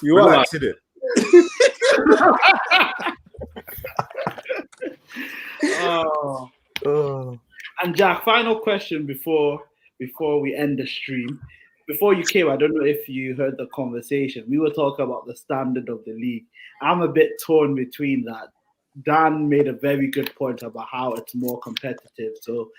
You are Relax, innit? Oh. And Jack, final question before we end the stream. Before you came, I don't know if you heard the conversation. We were talking about the standard of the league. I'm a bit torn between that. Dan made a very good point about how it's more competitive. So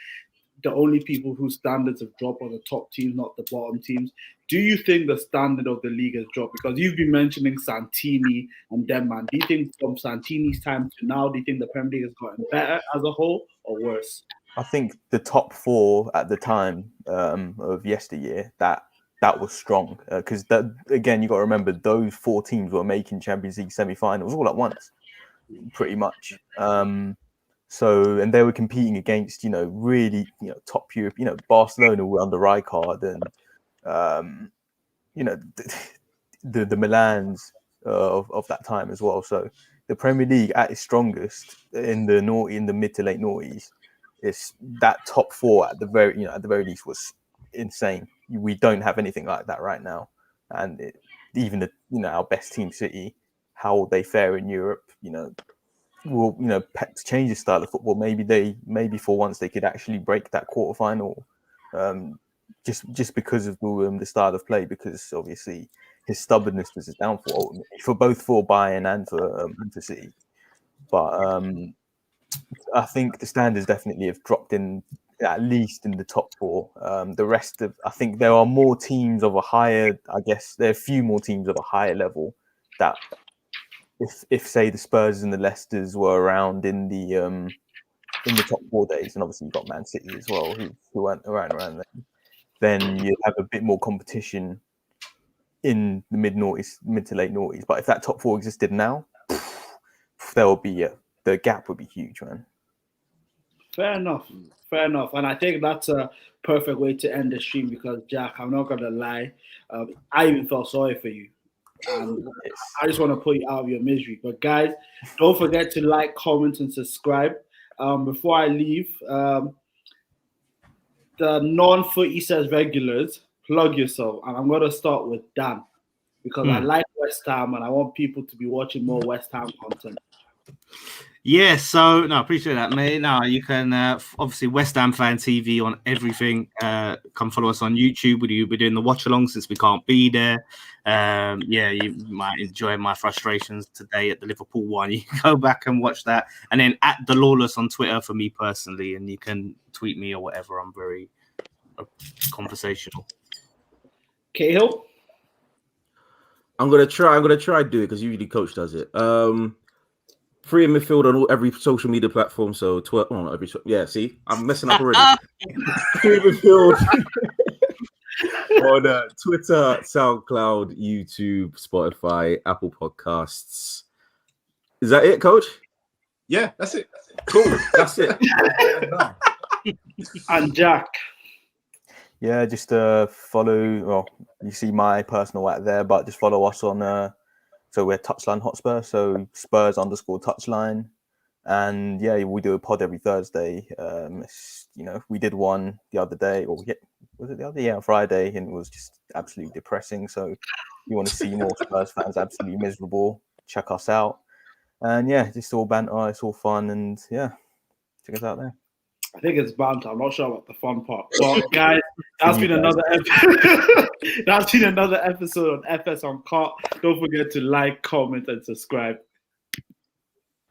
the only people whose standards have dropped are the top teams, not the bottom teams. Do you think the standard of the league has dropped? Because you've been mentioning Santini and them, man. Do you think from Santini's time to now, do you think the Premier League has gotten better as a whole or worse? I think the top four at the time of yesteryear, that was strong. Because, again, you got to remember, those four teams were making Champions League semi-finals all at once, pretty much. So, and they were competing against, really, top Europe, Barcelona were under Rijkaard and, the Milans of that time as well. So the Premier League at its strongest in the mid to late noughties, it's that top four at the very least was insane. We don't have anything like that right now. And even our best team, City, how will they fare in Europe, will Pep change the style of football. Maybe for once they could actually break that quarterfinal, just because of the style of play. Because obviously his stubbornness was his downfall for both for Bayern and for City. But I think the standards definitely have dropped in, at least in the top four. The rest of, I think there are more teams of a higher. I guess there are a few more teams of a higher level that. If say the Spurs and the Leicesters were around in the top 4 days, and obviously you've got Man City as well, who weren't around then you have a bit more competition in the mid to late noughties. But if that top four existed now, there will be the gap would be huge, man. Fair enough. And I think that's a perfect way to end the stream because, Jack, I'm not going to lie, I even felt sorry for you. I just want to put you out of your misery. But guys, don't forget to like, comment, and subscribe. Before I leave, the non-footy says regulars, plug yourself. And I'm going to start with Dan because I like West Ham and I want people to be watching more West Ham content. Yeah, so no, appreciate that, mate. Now you can obviously West Ham Fan TV on everything. Come follow us on YouTube. We're doing the watch along since we can't be there. You might enjoy my frustrations today at the Liverpool one. You can go back and watch that, and then at the Lawless on Twitter for me personally, and you can tweet me or whatever. I'm very conversational. Cahill, I'm gonna try to do it because usually Coach does it. Free in midfield on every social media platform. So not every. Yeah, see, I'm messing up already. Free in midfield on Twitter, SoundCloud, YouTube, Spotify, Apple Podcasts. Is that it, Coach? Yeah, that's it. Cool. That's it. And Jack. Yeah, just follow. Well, you see my personal at there, but just follow us on. So we're Touchline Hotspur, so Spurs_Touchline. And yeah, we do a pod every Thursday. We did one the other day, or was it the other? Yeah, on Friday, and it was just absolutely depressing. So if you want to see more Spurs fans absolutely miserable, check us out. And yeah, just all banter, it's all fun, and yeah, check us out there. I think it's banter. I'm not sure about the fun part. Well, guys, that's been another episode on FS Uncut. Don't forget to like, comment, and subscribe.